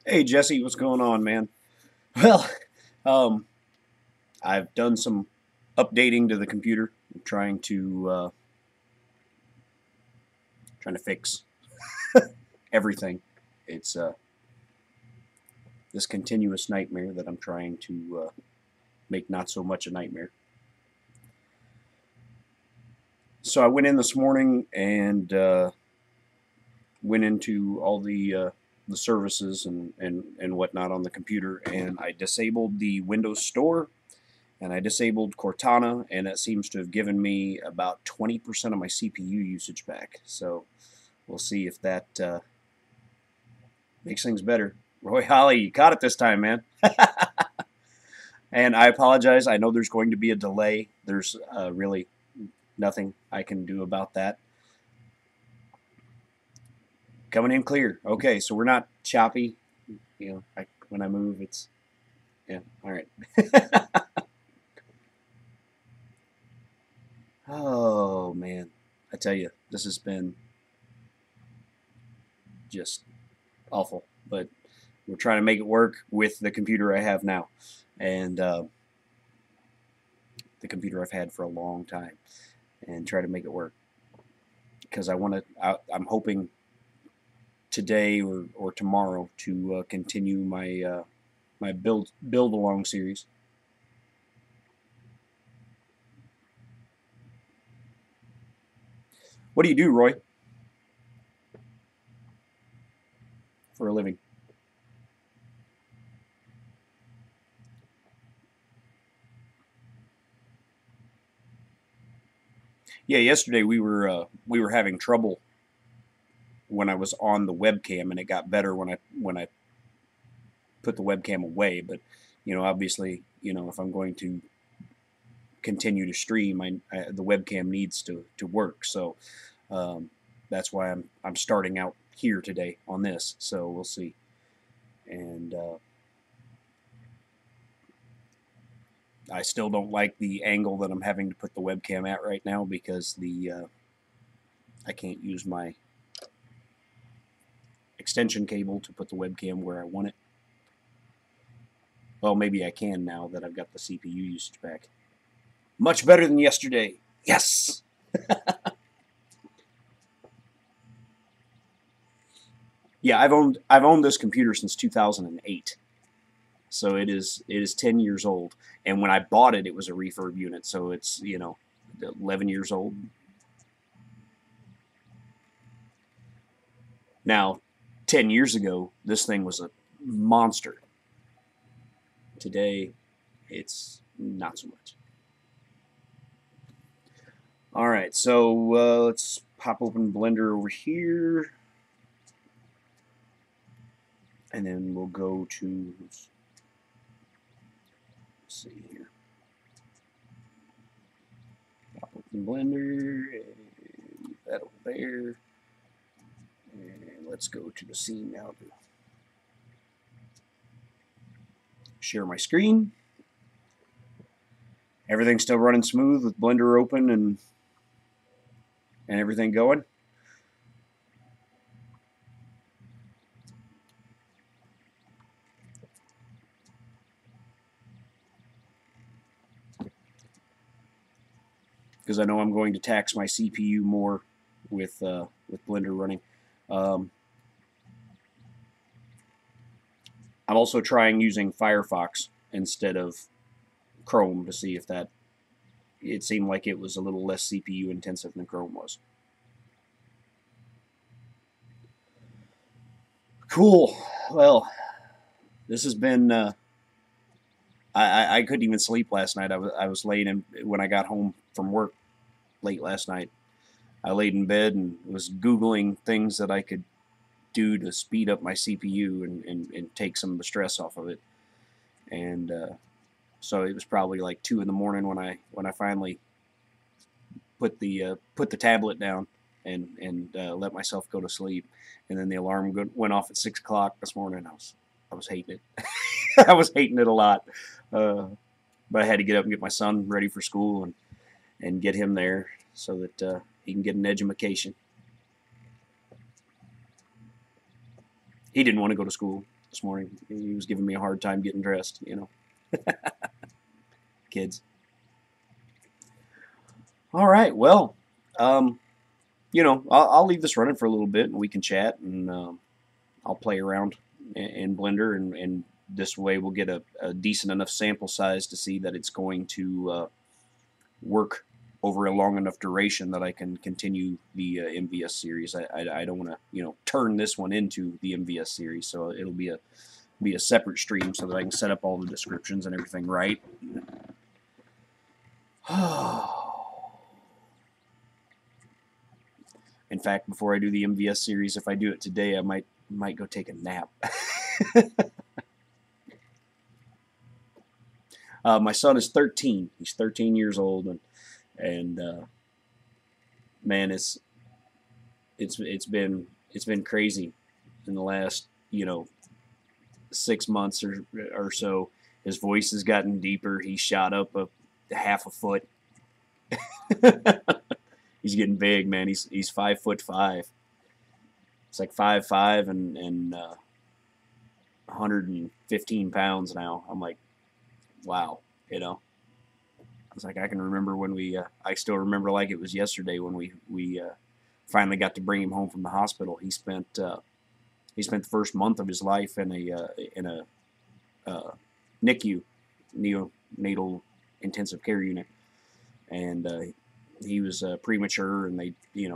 Hey Jesse, what's going on, man? Well, um, I've done some updating to the computer. I'm trying to fix everything. It's this continuous nightmare that I'm trying to make not so much a nightmare. So I went in this morning and went into all the services and whatnot on the computer, and I disabled the Windows Store and I disabled Cortana, and it seems to have given me about 20% of my CPU usage back. So we'll see if that makes things better. Roy Holly, you caught it this time, man. And I apologize. I know there's going to be a delay. There's really nothing I can do about that. Coming in clear. Okay, so we're not choppy. When I move, it's yeah. All right. Oh man, I tell you, this has been just awful. But we're trying to make it work with the computer I have now, and the computer I've had for a long time, and try to make it work because I want to. I'm hoping today or tomorrow to continue my build along series. What do you do, Roy, for a living? Yeah, yesterday we were having trouble when I was on the webcam, and it got better when I put the webcam away. But obviously, if I'm going to continue to stream, the webcam needs to work. So um, that's why I'm starting out here today on this. So we'll see. And I still don't like the angle that I'm having to put the webcam at right now because the I can't use my extension cable to put the webcam where I want it. Well, maybe I can now that I've got the CPU usage back. Much better than yesterday. Yes. Yeah, I've owned this computer since 2008, so it is 10 years old. And when I bought it, it was a refurb unit, so it's 11 years old now. 10 years ago, this thing was a monster. Today, it's not so much. All right, so let's pop open Blender over here, and then we'll go to let's see here. Pop open Blender, and move that over there, and let's go to the scene now to share my screen. Everything's still running smooth with Blender open and everything going. Because I know I'm going to tax my CPU more with Blender running. Um, I'm also trying using Firefox instead of Chrome to see if that. It seemed like it was a little less CPU intensive than Chrome was. Cool. Well, this has been. I couldn't even sleep last night. I was laying in when I got home from work late last night. I laid in bed and was Googling things that I could do to speed up my CPU and take some of the stress off of it. And so it was probably like 2 in the morning when I finally put the tablet down and let myself go to sleep. And then the alarm went off at 6 o'clock this morning. I was hating it. I was hating it a lot. Uh, but I had to get up and get my son ready for school and get him there so that he can get an education. He didn't want to go to school. this morning. He was giving me a hard time getting dressed, you know. Kids. All right, well, you know, I'll leave this running for a little bit, and we can chat, and I'll play around in Blender, and this way we'll get a decent enough sample size to see that it's going to work over a long enough duration that I can continue the MVS series. I don't want to, you know, turn this one into the MVS series, so it'll be a separate stream so that I can set up all the descriptions and everything right. In fact, before I do the MVS series, if I do it today, I might go take a nap. My son is 13. He's 13 years old, and man, it's been crazy in the last, you know, 6 months or so. His voice has gotten deeper. He shot up a half a foot. He's getting big, man. He's 5'5". It's like 5'5" and 115 pounds now. I'm like, wow, you know. It's like I can remember when I still remember like it was yesterday when we finally got to bring him home from the hospital. He spent the first month of his life in a NICU, neonatal intensive care unit, and he was premature, and he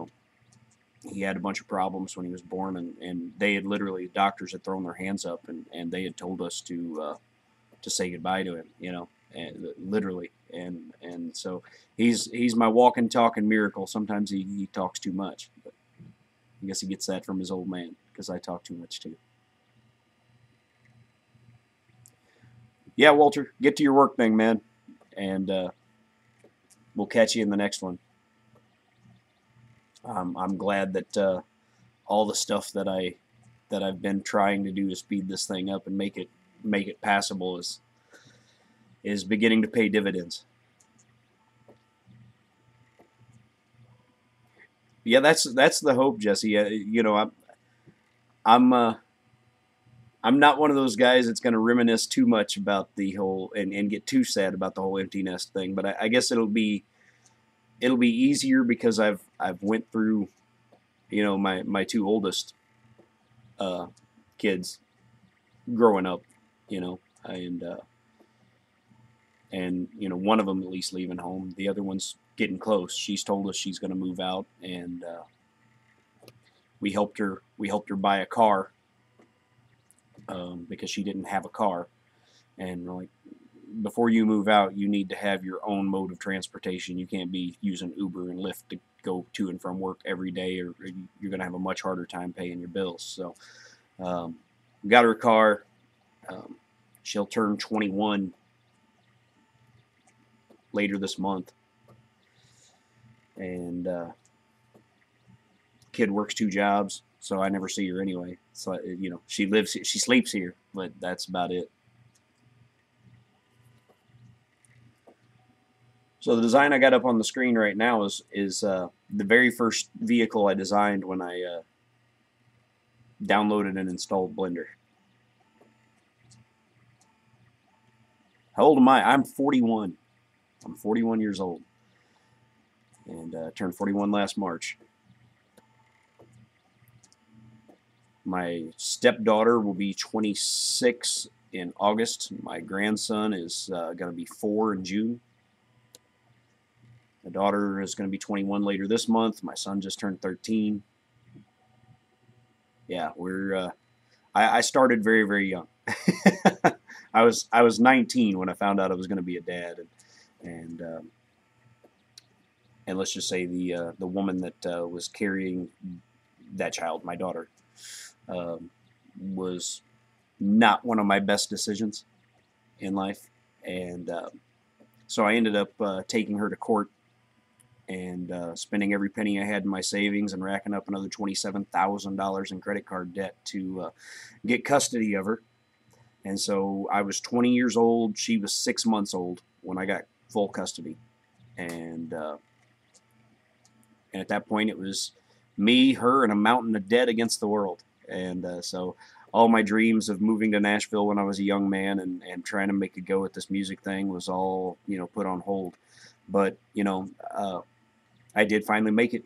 had a bunch of problems when he was born, and they had literally, doctors had thrown their hands up, and they had told us to say goodbye to him, you know, and literally, and so he's my walking, talking miracle. Sometimes he talks too much, but I guess he gets that from his old man, because I talk too much too. Yeah, Walter, get to your work thing, man, and we'll catch you in the next one. I'm glad that all the stuff that I've been trying to do to speed this thing up and make it passable is beginning to pay dividends. Yeah, that's the hope, Jesse. You know, I'm not one of those guys that's going to reminisce too much about the whole and get too sad about the whole empty nest thing. But I guess it'll be easier because I've went through, you know, my two oldest kids growing up, you know, and you know, one of them at least leaving home. The other one's getting close. She's told us she's going to move out, and we helped her buy a car because she didn't have a car, and we're like, before you move out, you need to have your own mode of transportation. You can't be using Uber and Lyft to go to and from work every day, or you're going to have a much harder time paying your bills. So we got her a car. She'll turn 21 later this month, and kid works 2 jobs, so I never see her anyway. So, you know, she sleeps here, but that's about it. So the design I got up on the screen right now is the very first vehicle I designed when I downloaded and installed Blender. How old am I? I'm 41. I'm 41 years old, and turned 41 last March. My stepdaughter will be 26 in August. My grandson is going to be 4 in June. My daughter is going to be 21 later this month. My son just turned 13. Yeah, we're. I started very, very young. I was 19 when I found out I was going to be a dad, and let's just say the woman that was carrying that child, my daughter, was not one of my best decisions in life, and so I ended up taking her to court and spending every penny I had in my savings and racking up another $27,000 in credit card debt to get custody of her. And so I was 20 years old. She was 6 months old when I got full custody. And at that point, it was me, her, and a mountain of debt against the world. And so all my dreams of moving to Nashville when I was a young man and trying to make a go at this music thing was all, put on hold. But, I did finally make it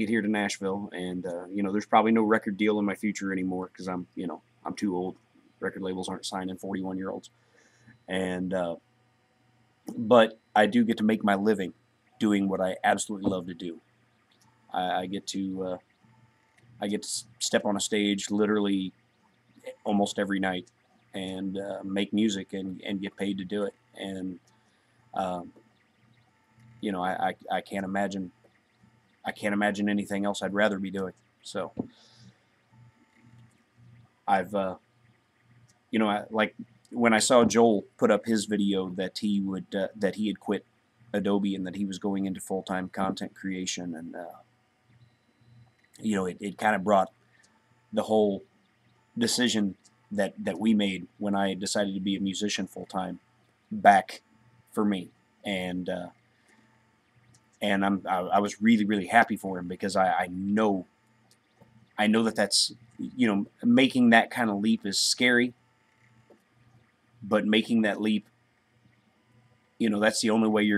here to Nashville, and there's probably no record deal in my future anymore because I'm too old. Record labels aren't signing 41-year-olds, and but I do get to make my living doing what I absolutely love to do. I get to step on a stage literally almost every night and make music and get paid to do it. And um, I can't imagine anything else I'd rather be doing. So I've like when I saw Joel put up his video that he had quit Adobe and that he was going into full-time content creation, and it kind of brought the whole decision that we made when I decided to be a musician full-time back for me. And I was really, really happy for him because I know that's making that kind of leap is scary, but making that leap, that's the only way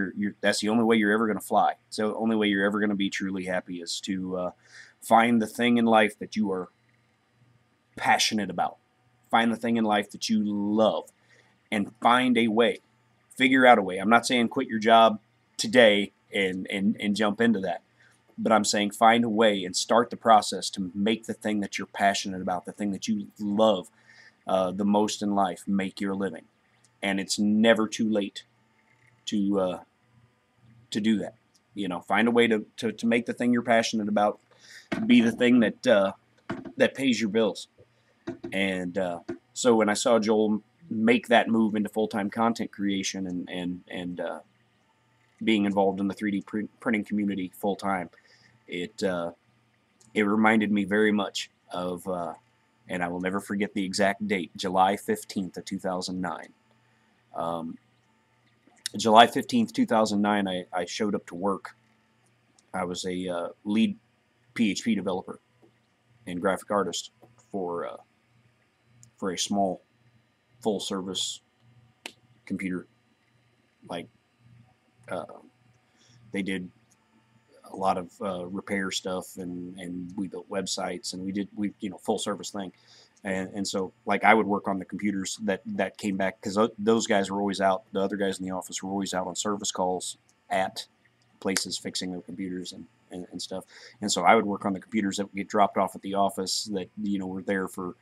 that's the only way you're ever going to fly. So the only way you're ever going to be truly happy is to find the thing in life that you are passionate about. Find the thing in life that you love and find a way. Figure out a way. I'm not saying quit your job today and jump into that. But I'm saying find a way and start the process to make the thing that you're passionate about, the thing that you love the most in life, make your living. And it's never too late to do that. Find a way to make the thing you're passionate about be the thing that pays your bills. And so when I saw Joel make that move into full-time content creation and being involved in the 3D printing community full-time, it reminded me very much of, and I will never forget the exact date, July 15th of 2009. July 15th, 2009, I showed up to work. I was a lead PHP developer and graphic artist for a small full-service computer. Like they did a lot of repair stuff, and we built websites, and we full service thing. And so like I would work on the computers that came back because those guys were always out. The other guys in the office were always out on service calls at places fixing their computers and stuff. And so I would work on the computers that would get dropped off at the office that were there for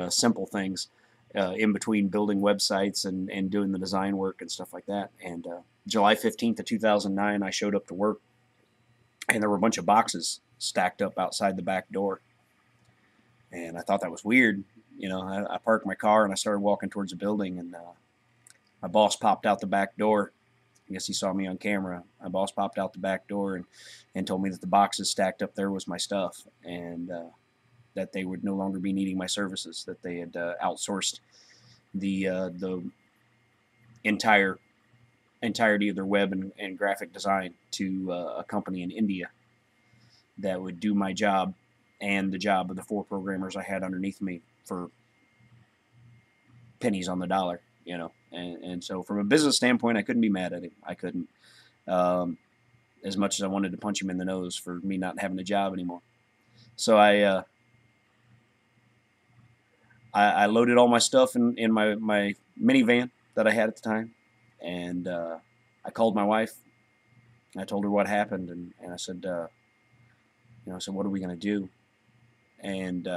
simple things in between building websites and doing the design work and stuff like that. And July 15th of 2009, I showed up to work, and there were a bunch of boxes stacked up outside the back door. And I thought that was weird. I parked my car and I started walking towards the building, and my boss popped out the back door. I guess he saw me on camera. My boss popped out the back door and told me that the boxes stacked up there was my stuff, and that they would no longer be needing my services, that they had outsourced the entirety of their web and graphic design to a company in India that would do my job and the job of the 4 programmers I had underneath me for pennies on the dollar, And so from a business standpoint, I couldn't be mad at him. I couldn't. As much as I wanted to punch him in the nose for me not having a job anymore. So I loaded all my stuff in my minivan that I had at the time, and I called my wife. I told her what happened, and I said, what are we going to do? And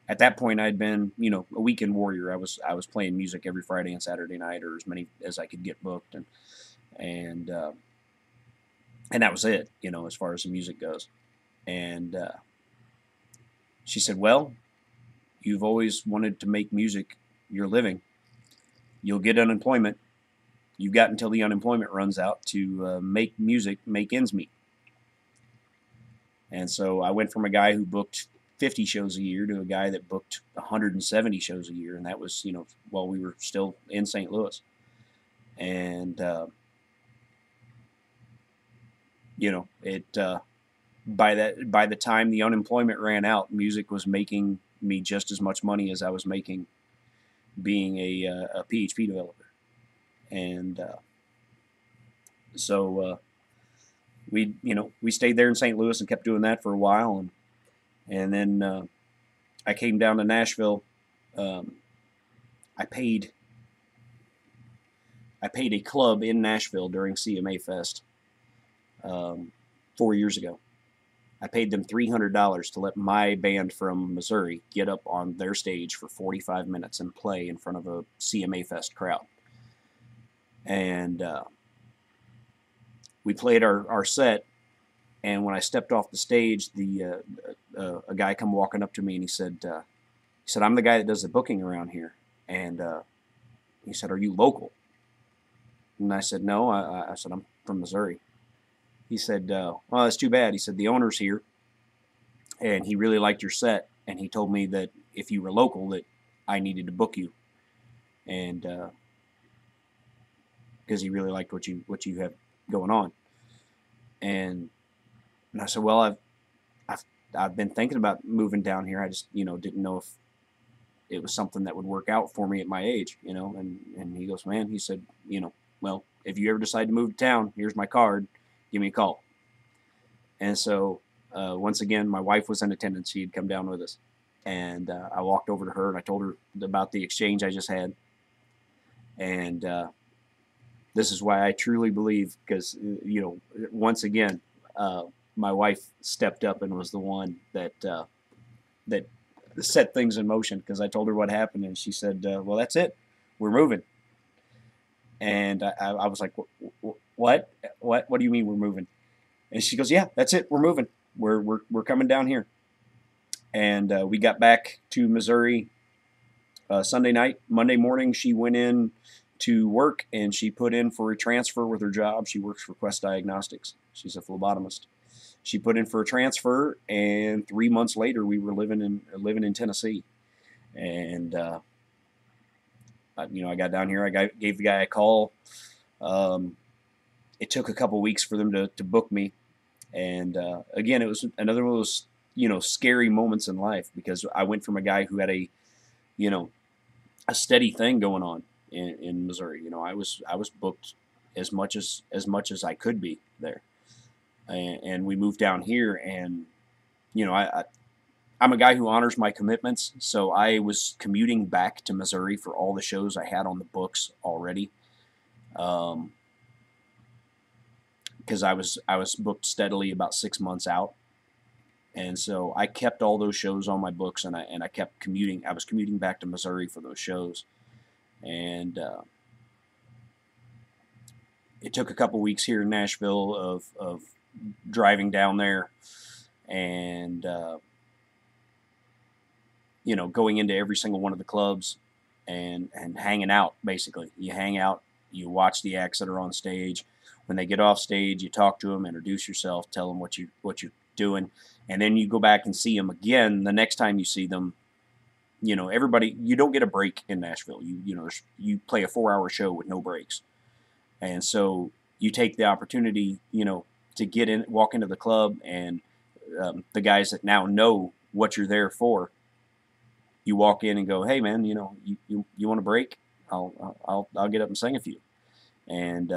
at that point, I'd been, a weekend warrior. I was playing music every Friday and Saturday night, or as many as I could get booked, and that was it, as far as the music goes. And she said, "Well, you've always wanted to make music your living. You'll get unemployment. You've got until the unemployment runs out to make music, make ends meet." And so I went from a guy who booked 50 shows a year to a guy that booked 170 shows a year, and that was, while we were still in St. Louis. And by the time the unemployment ran out, music was making me just as much money as I was making being a PHP developer. And so we stayed there in St. Louis and kept doing that for a while, and then I came down to Nashville. Um, I paid a club in Nashville during CMA Fest 4 years ago. I paid them $300 to let my band from Missouri get up on their stage for 45 minutes and play in front of a CMA Fest crowd. And we played our set, and when I stepped off the stage, a guy come walking up to me, and he said, "I'm the guy that does the booking around here." And he said, "Are you local?" And I said, "No." I said, "I'm from Missouri." He said, "Well, that's too bad." He said, "The owner's here, and he really liked your set, and he told me that if you were local, that I needed to book you, and because he really liked what you have going on." And I said, "Well, I've been thinking about moving down here. I just didn't know if it was something that would work out for me at my age, And he goes, "Man," he said, "well, if you ever decide to move to town, here's my card. Give me a call." And so once again, my wife was in attendance. She had come down with us. And I walked over to her and I told her about the exchange I just had. And this is why I truly believe, because, once again, my wife stepped up and was the one that set things in motion, because I told her what happened, and she said, "Well, that's it. We're moving." And I was like, "What? What do you mean we're moving?" And she goes, "Yeah, that's it. We're moving. We're coming down here." And we got back to Missouri Sunday night. Monday morning, she went in to work, and she put in for a transfer with her job. She works for Quest Diagnostics. She's a phlebotomist. She put in for a transfer, and 3 months later, we were living in Tennessee. And I got down here. I gave the guy a call. It took a couple weeks for them to book me. And again, it was another one of those scary moments in life, because I went from a guy who had a steady thing going on in Missouri. I was booked as much as I could be there, and we moved down here, and I'm a guy who honors my commitments, so I was commuting back to Missouri for all the shows I had on the books already, because I was booked steadily about 6 months out. And so I kept all those shows on my books, and I kept commuting. I was commuting back to Missouri for those shows, and it took a couple weeks here in Nashville of driving down there, and going into every single one of the clubs and hanging out. Basically, you hang out, you watch the acts that are on stage. When they get off stage, you talk to them, introduce yourself, tell them what you're doing. And then you go back and see them again the next time you see them. Everybody, you don't get a break in Nashville. You play a 4-hour show with no breaks. And so you take the opportunity, to walk into the club, and the guys that now know what you're there for, you walk in and go, "Hey man, you want a break? I'll get up and sing a few." And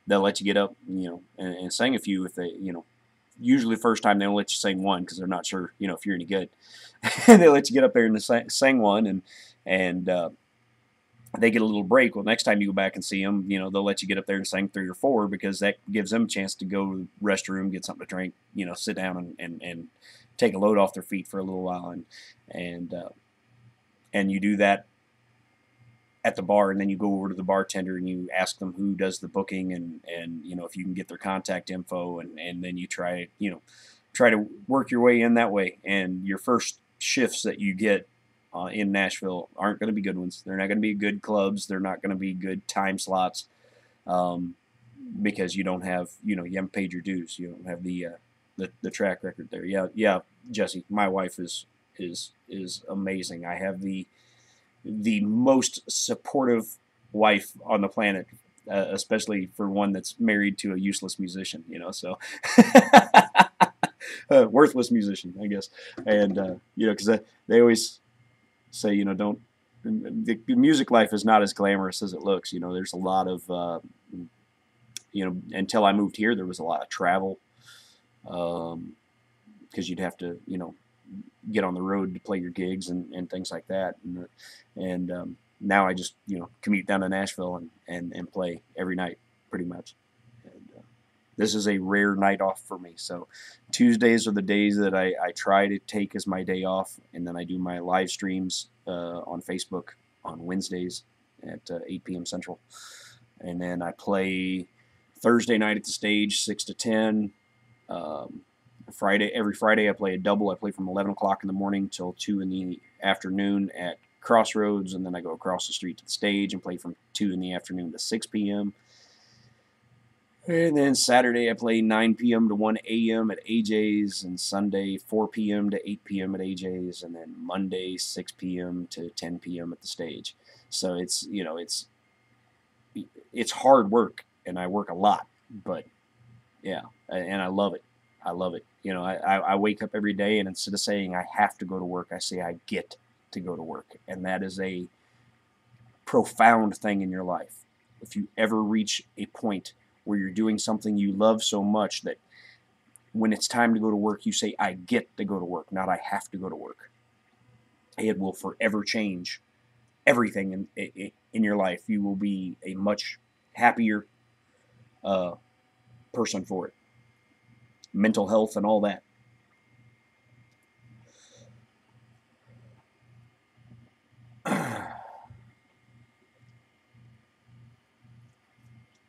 they'll let you get up, and sing a few if they, usually the first time they'll let you sing one, because they're not sure, if you're any good. They let you get up there and sing one, and they get a little break. Well, next time you go back and see them, they'll let you get up there and sing 3 or 4, because that gives them a chance to go to the restroom, get something to drink, sit down and take a load off their feet for a little while, and you do that at the bar, and then you go over to the bartender and you ask them who does the booking, and if you can get their contact info, and then you try to work your way in that way. And your first shifts that you get in Nashville aren't going to be good ones. They're not going to be good clubs. They're not going to be good time slots, because you don't have you haven't paid your dues. You don't have the track record there. Yeah, Jesse, my wife is amazing. I have the most supportive wife on the planet, especially for one that's married to a useless musician, so Worthless musician, I guess. And because they always say, don't. The music life is not as glamorous as it looks. There's a lot of until I moved here, there was a lot of travel because you'd have to get on the road to play your gigs and things like that. And now I just commute down to Nashville and play every night pretty much. And this is a rare night off for me. So Tuesdays are the days that I try to take as my day off, and then I do my live streams on Facebook on Wednesdays at 8 p.m. Central. And then I play Thursday night at the stage, 6 to 10. Every Friday I play a double. I play from 11 o'clock in the morning till 2 in the afternoon at Crossroads, and then I go across the street to the stage and play from 2 in the afternoon to 6 p.m. And then Saturday I play 9 p.m. to 1 a.m. at AJ's, and Sunday 4 p.m. to 8 p.m. at AJ's, and then Monday 6 p.m. to 10 p.m. at the stage. So it's hard work, and I work a lot, but yeah, and I love it. I love it. I wake up every day, and instead of saying I have to go to work, I say I get to go to work, and that is a profound thing in your life. If you ever reach a point where you're doing something you love so much that when it's time to go to work, you say, I get to go to work, not I have to go to work. It will forever change everything in your life. You will be a much happier person for it. Mental health and all that.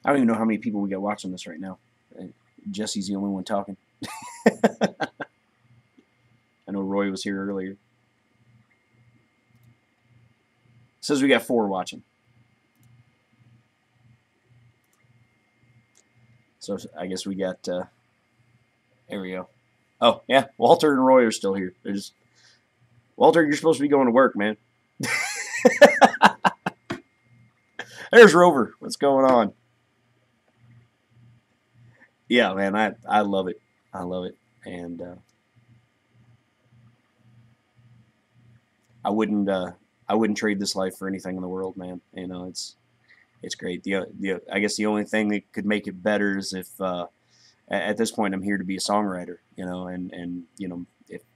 I don't even know how many people we got watching this right now. Jesse's the only one talking. I know Roy was here earlier. Says we got 4 watching. So I guess we got, there we go. Oh, yeah, Walter and Roy are still here. They're just, Walter, you're supposed to be going to work, man. There's Rover. What's going on? Yeah, man, I love it. I love it. And I wouldn't trade this life for anything in the world, man. It's great. I guess the only thing that could make it better is if at this point I'm here to be a songwriter, and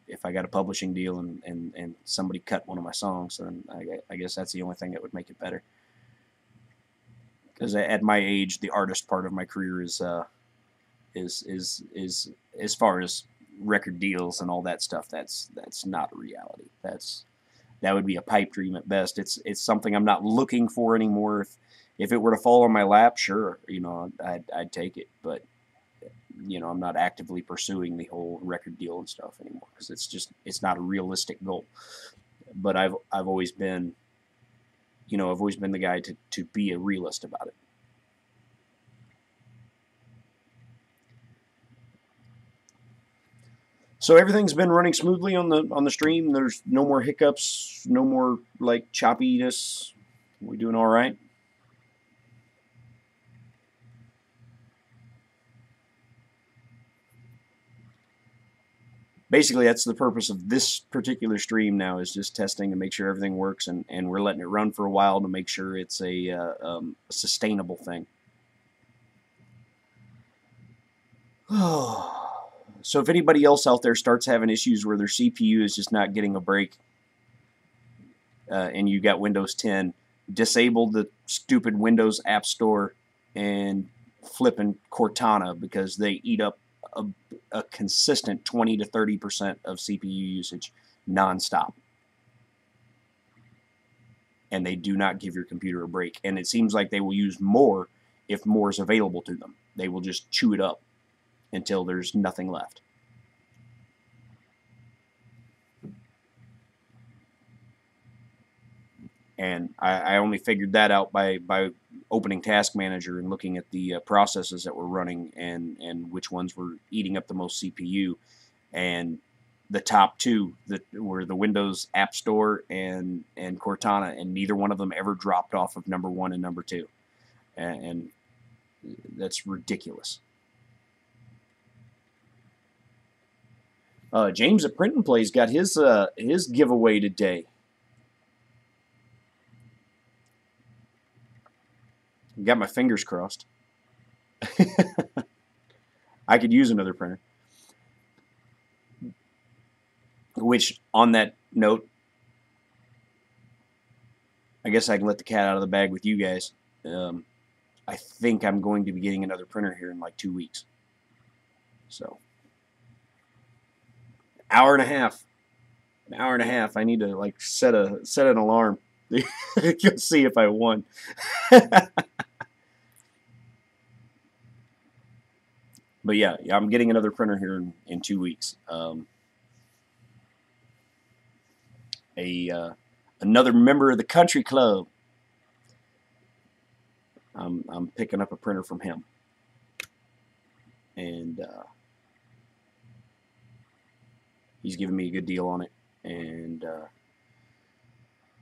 if I got a publishing deal and somebody cut one of my songs, then I guess that's the only thing that would make it better. Because at my age, the artist part of my career is as far as record deals and all that stuff. That's not a reality. That would be a pipe dream at best. It's something I'm not looking for anymore. If it were to fall on my lap, sure, I'd take it. But I'm not actively pursuing the whole record deal and stuff anymore because it's not a realistic goal. But I've always been, the guy to be a realist about it. So everything's been running smoothly on the stream. There's no more hiccups, no more like choppiness. We doing all right? Basically, that's the purpose of this particular stream now, is just testing to make sure everything works, and we're letting it run for a while to make sure it's a sustainable thing. So if anybody else out there starts having issues where their CPU is just not getting a break, and you got Windows 10, disable the stupid Windows App Store and flipping Cortana, because they eat up a consistent 20 to 30% of CPU usage nonstop. And they do not give your computer a break. And it seems like they will use more if more is available to them. They will just chew it up until there's nothing left. And I only figured that out by opening Task Manager and looking at the processes that were running and which ones were eating up the most CPU. And the top 2 that were the Windows App Store and Cortana, and neither one of them ever dropped off of number 1 and number 2. And that's ridiculous. James at Print and Play's got his giveaway today. Got my fingers crossed. I could use another printer. Which, on that note, I guess I can let the cat out of the bag with you guys. I think I'm going to be getting another printer here in like 2 weeks. So, hour and a half. An hour and a half. I need to like set an alarm. You'll see if I won. But yeah, I'm getting another printer here in 2 weeks. Another member of the country club. I'm picking up a printer from him, and he's giving me a good deal on it, and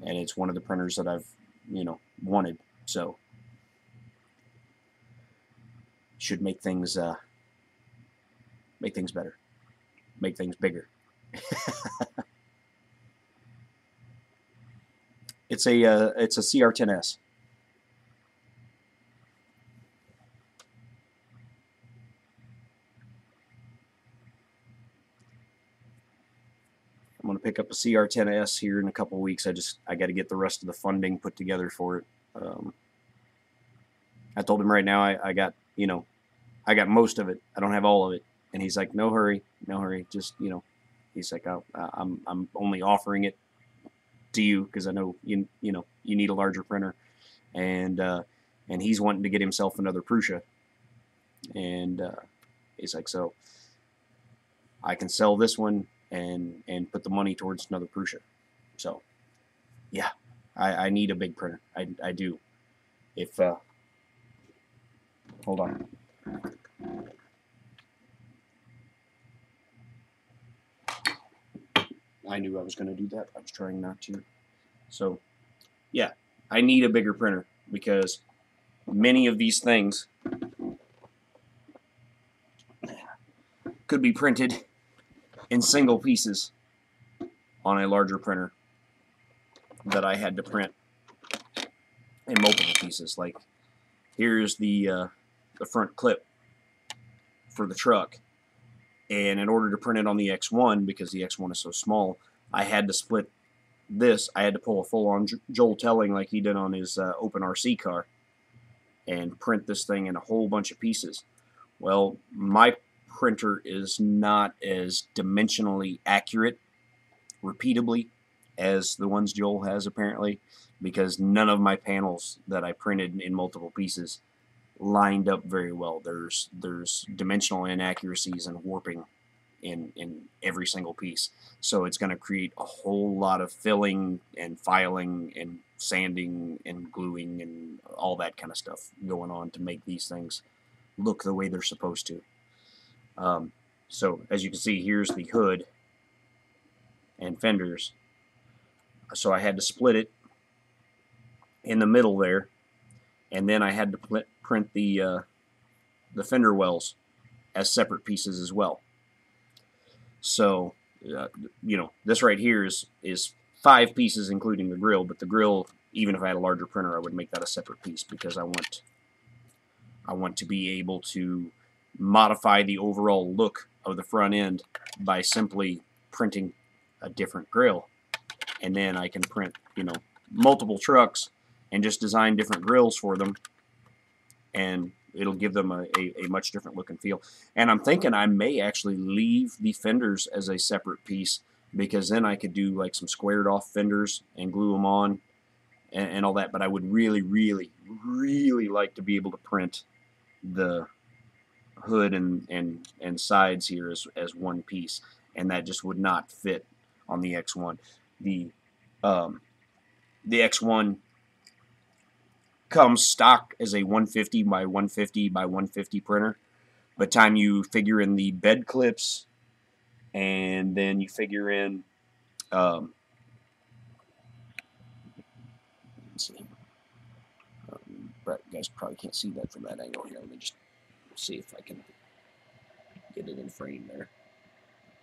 it's one of the printers that I've wanted, so should make things better, make things bigger. It's a CR10S. I'm going to pick up a CR10S here in a couple of weeks. I got to get the rest of the funding put together for it. I told him right now I got most of it. I don't have all of it, and he's like, no hurry, just he's like, I'm only offering it to you because I know you need a larger printer, and he's wanting to get himself another Prusa, and he's like, so I can sell this one and put the money towards another Prusa. So yeah, I need a big printer. I do. If hold on. I knew I was going to do that. I was trying not to. So yeah, I need a bigger printer because many of these things could be printed in single pieces on a larger printer that I had to print in multiple pieces. Like here's the front clip for the truck, and in order to print it on the X1, because the X1 is so small, I had to split this. I had to pull a full-on Joel Telling like he did on his open RC car and print this thing in a whole bunch of pieces. Well, my printer is not as dimensionally accurate repeatably as the ones Joel has, apparently, because none of my panels that I printed in multiple pieces lined up very well. There's dimensional inaccuracies and warping in every single piece, so it's going to create a whole lot of filling and filing and sanding and gluing and all that kind of stuff going on to make these things look the way they're supposed to. So as you can see, here's the hood and fenders. So I had to split it in the middle there, and then I had to print the fender wells as separate pieces as well. So this right here is 5 pieces including the grill, but the grill, even if I had a larger printer, I would make that a separate piece because I want to be able to modify the overall look of the front end by simply printing a different grill, and then I can print multiple trucks and just design different grills for them, and it'll give them a much different look and feel. And I'm thinking I may actually leave the fenders as a separate piece, because then I could do like some squared off fenders and glue them on and all that. But I would really, really, really like to be able to print the hood and sides here as one piece, and that just would not fit on the X1. The X1 comes stock as a 150 by 150 by 150 printer. By the time you figure in the bed clips, and then you figure in let's see, you guys probably can't see that from that angle here. Let me just see if I can get it in frame there.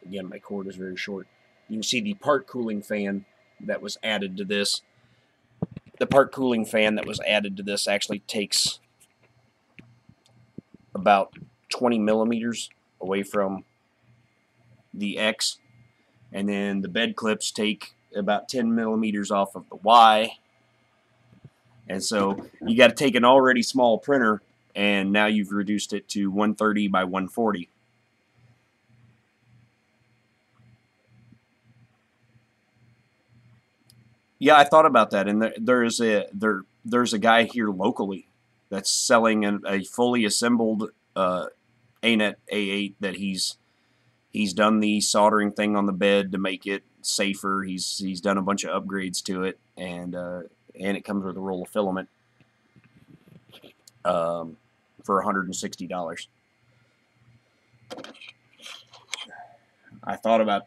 Again, my cord is very short. You can see the part cooling fan that was added to this. The part cooling fan that was added to this actually takes about 20 millimeters away from the X, and then the bed clips take about 10 millimeters off of the Y. And so you got to take an already small printer, and now you've reduced it to 130 by 140. Yeah, I thought about that, and there's a guy here locally that's selling a fully assembled ANET A8 that he's done the soldering thing on the bed to make it safer. He's done a bunch of upgrades to it, and it comes with a roll of filament for $160. I thought about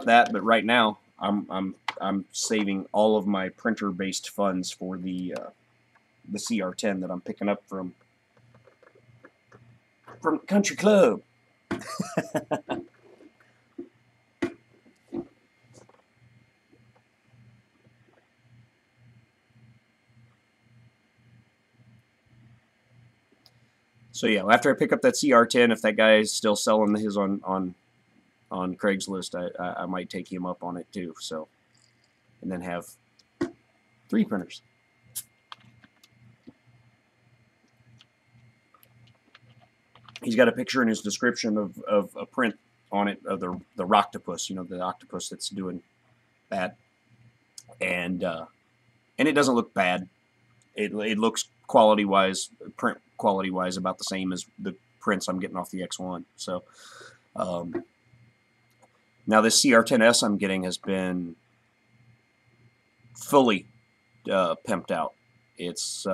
that, but right now I'm saving all of my printer-based funds for the CR10 that I'm picking up from Country Club. So yeah, after I pick up that CR10, if that guy is still selling his on Craigslist, I might take him up on it too. So, and then have 3 printers. He's got a picture in his description of a print on it of the Rocktopus, you know, the octopus that's doing that, and it doesn't look bad. It looks quality wise, print quality wise, about the same as the prints I'm getting off the X1. So now this CR10S I'm getting has been fully pimped out. It's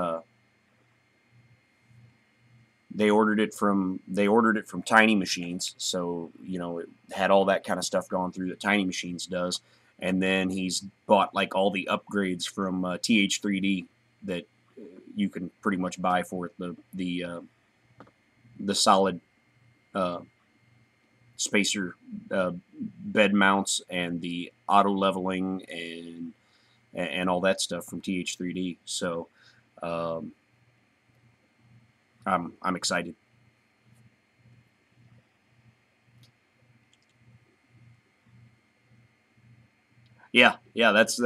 they ordered it from Tiny Machines, so you know it had all that kind of stuff going through that Tiny Machines does, and then he's bought like all the upgrades from TH3D that you can pretty much buy for it. The solid spacer bed mounts and the auto leveling and all that stuff from TH3D. So I'm excited. Yeah, that's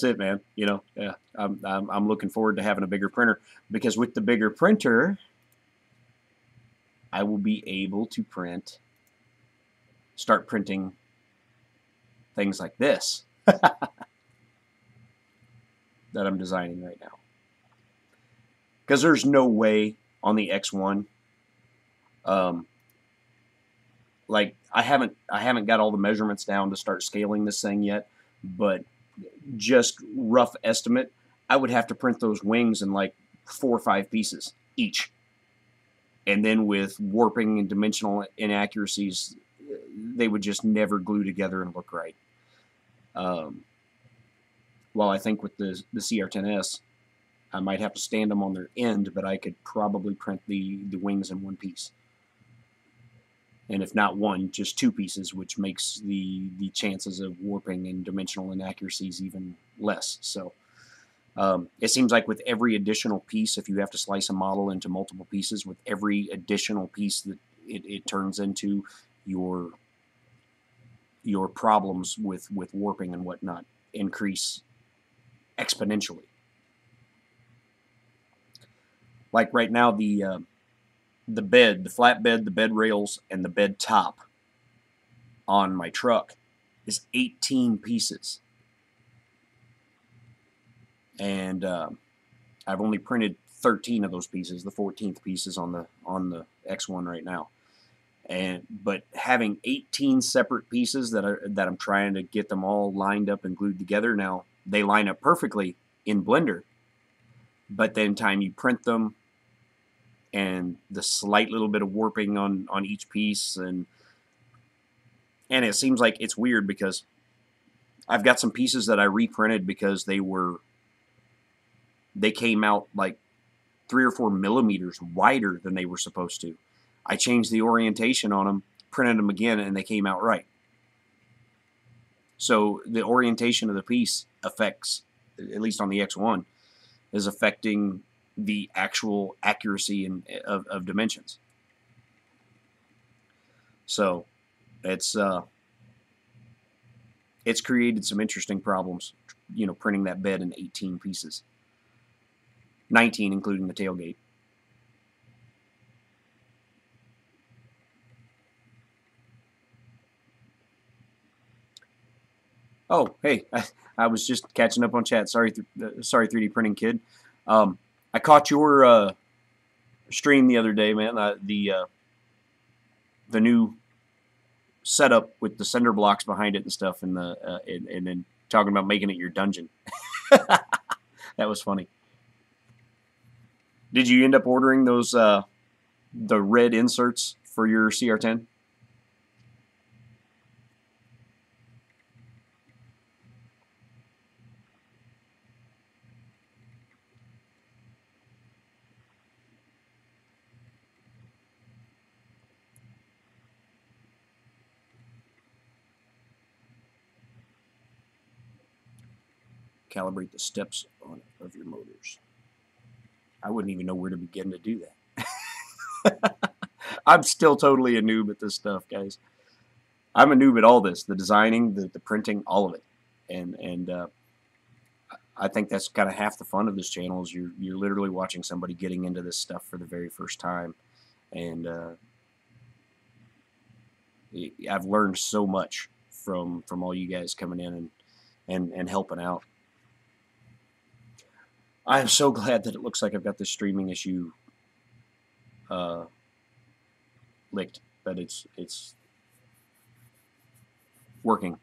it, man. You know, yeah, I'm looking forward to having a bigger printer, because with the bigger printer, I will be able to start printing things like this that I'm designing right now. Because there's no way on the X1, like I haven't got all the measurements down to start scaling this thing yet, but just rough estimate, I would have to print those wings in like 4 or 5 pieces each, and then with warping and dimensional inaccuracies, they would just never glue together and look right. While I think with the CR10S, I might have to stand them on their end, but I could probably print the wings in 1 piece. And if not 1, just 2 pieces, which makes the chances of warping and dimensional inaccuracies even less. So it seems like with every additional piece, if you have to slice a model into multiple pieces, with every additional piece that it turns into, your problems with warping and whatnot increase exponentially. Like right now, the bed, the flatbed, the bed rails, and the bed top on my truck is 18 pieces. And I've only printed 13 of those pieces. The 14th piece is on the X1 right now. But having 18 separate pieces that I'm trying to get them all lined up and glued together. Now they line up perfectly in Blender, but then time you print them, and the slight little bit of warping on each piece, and it seems like it's weird because I've got some pieces that I reprinted because they came out like 3 or 4 millimeters wider than they were supposed to. I changed the orientation on them, printed them again, and they came out right. So the orientation of the piece affects, at least on the X1, is affecting the actual accuracy of dimensions. So it's created some interesting problems, printing that bed in 18 pieces, 19 including the tailgate. Oh, hey, I was just catching up on chat. Sorry, 3D printing kid. I caught your stream the other day, man. The new setup with the cinder blocks behind it and stuff, and then talking about making it your dungeon. That was funny. Did you end up ordering those the red inserts for your CR10? Calibrate the steps of your motors. I wouldn't even know where to begin to do that. I'm still totally a noob at this stuff, guys. I'm a noob at all this, the designing, the printing, all of it. And I think that's kind of half the fun of this channel is you're literally watching somebody getting into this stuff for the very first time. And I've learned so much from all you guys coming in and helping out. I am so glad that it looks like I've got this streaming issue licked, that it's working.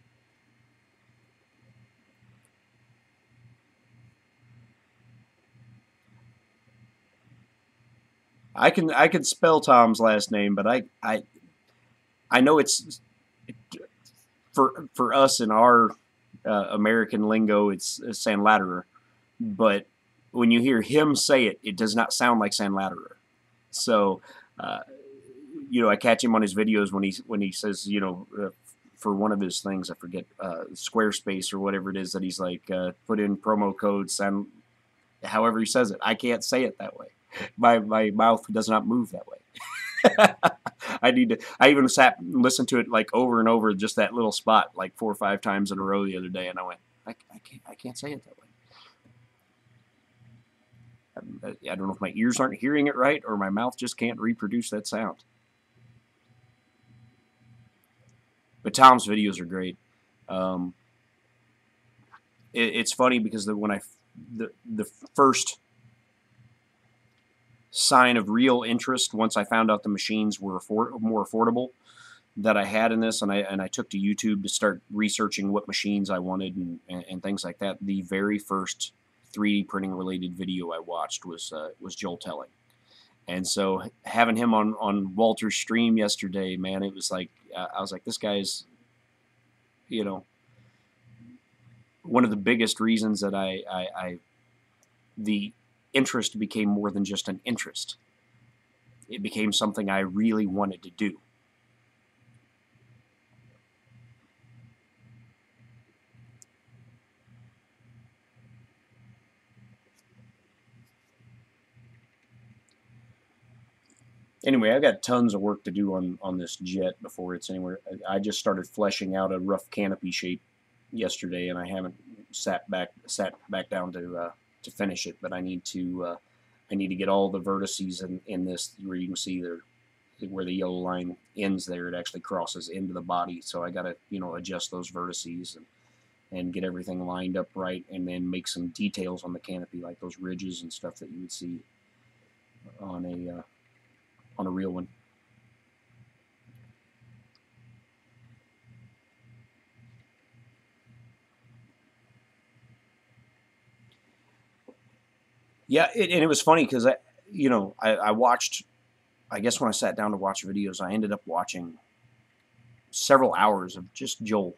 I can spell Tom's last name, but I know it's for us in our American lingo, it's Sandlatterer, but when you hear him say it, it does not sound like Sandlatterer. So, I catch him on his videos when he says, for one of his things, I forget, Squarespace or whatever it is that he's like, put in promo code however he says it. I can't say it that way. My mouth does not move that way. I even sat and listened to it like over and over, just that little spot, like 4 or 5 times in a row the other day, and I went, I can't say it that way. I don't know if my ears aren't hearing it right or my mouth just can't reproduce that sound. But Tom's videos are great. It's funny because when the first sign of real interest, once I found out the machines were more affordable, that I had in this, and I took to YouTube to start researching what machines I wanted and things like that. The very first 3D printing related video I watched was Joel Telling, and so having him on Walter's stream yesterday, man, it was like I was like, this guy's, one of the biggest reasons that the interest became more than just an interest. It became something I really wanted to do. Anyway, I've got tons of work to do on this jet before it's anywhere. I just started fleshing out a rough canopy shape yesterday, and I haven't sat back down to finish it. But I need to get all the vertices in this where you can see where the yellow line ends there. It actually crosses into the body, so I got to adjust those vertices and get everything lined up right, and then make some details on the canopy, like those ridges and stuff that you would see on a real one. Yeah, and it was funny because I watched, I guess when I sat down to watch videos, I ended up watching several hours of just Joel.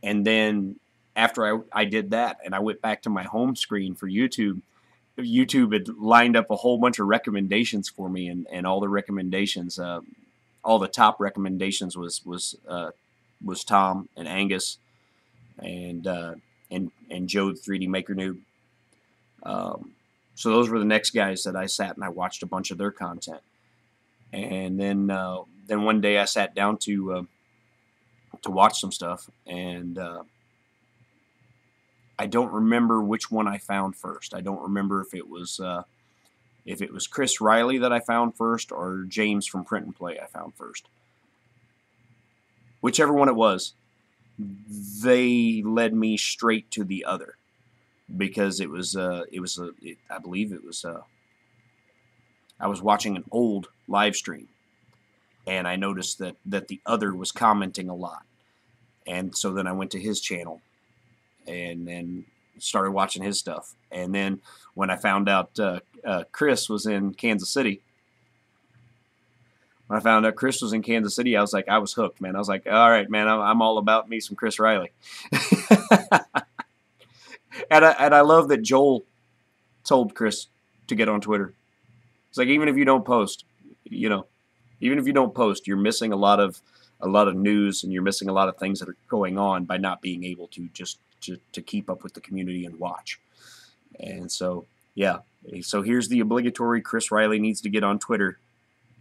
And then after I did that and I went back to my home screen for YouTube, YouTube had lined up a whole bunch of recommendations for me, and all the recommendations all the top recommendations was Tom and Angus and Joe the 3D Maker Noob. So those were the next guys that I sat and I watched a bunch of their content. And then one day I sat down to watch some stuff, and I don't remember which one I found first. I don't remember if it was Chris Riley that I found first or James from Print and Play I found first. Whichever one it was, they led me straight to the other, because I believe it was I was watching an old live stream, and I noticed that the other was commenting a lot, and so then I went to his channel and then started watching his stuff. And then when I found out Chris was in Kansas City, I was like, I was hooked, man. I was like, all right, man, I'm all about me some Chris Riley. and I love that Joel told Chris to get on Twitter. It's like, even if you don't post, you're missing a lot of news, and you're missing a lot of things that are going on by not being able to just to keep up with the community and watch. And so, yeah. So here's the obligatory Chris Riley needs to get on Twitter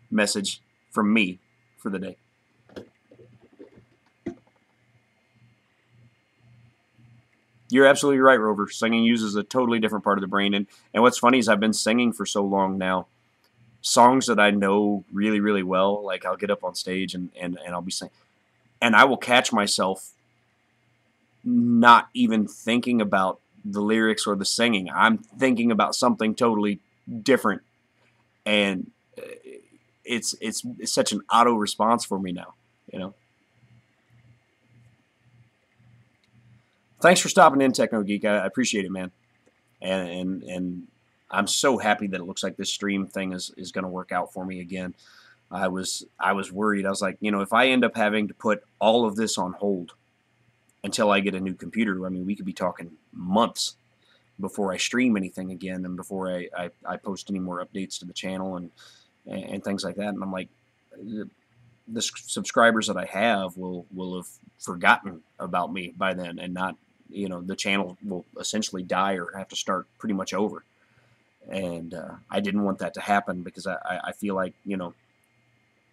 message from me for the day. You're absolutely right, Rover. Singing uses a totally different part of the brain. And what's funny is I've been singing for so long now, songs that I know really, really well, like I'll get up on stage and I'll be singing, and I will catch myself not even thinking about the lyrics or the singing. I'm thinking about something totally different, and it's such an auto response for me now, Thanks for stopping in, Techno Geek. I appreciate it, man. And I'm so happy that it looks like this stream thing is going to work out for me again. I was worried. I was like, if I end up having to put all of this on hold until I get a new computer, I mean, we could be talking months before I stream anything again, and before I post any more updates to the channel and things like that. And I'm like, the subscribers that I have will have forgotten about me by then, and not, the channel will essentially die or have to start pretty much over. And I didn't want that to happen, because I feel like,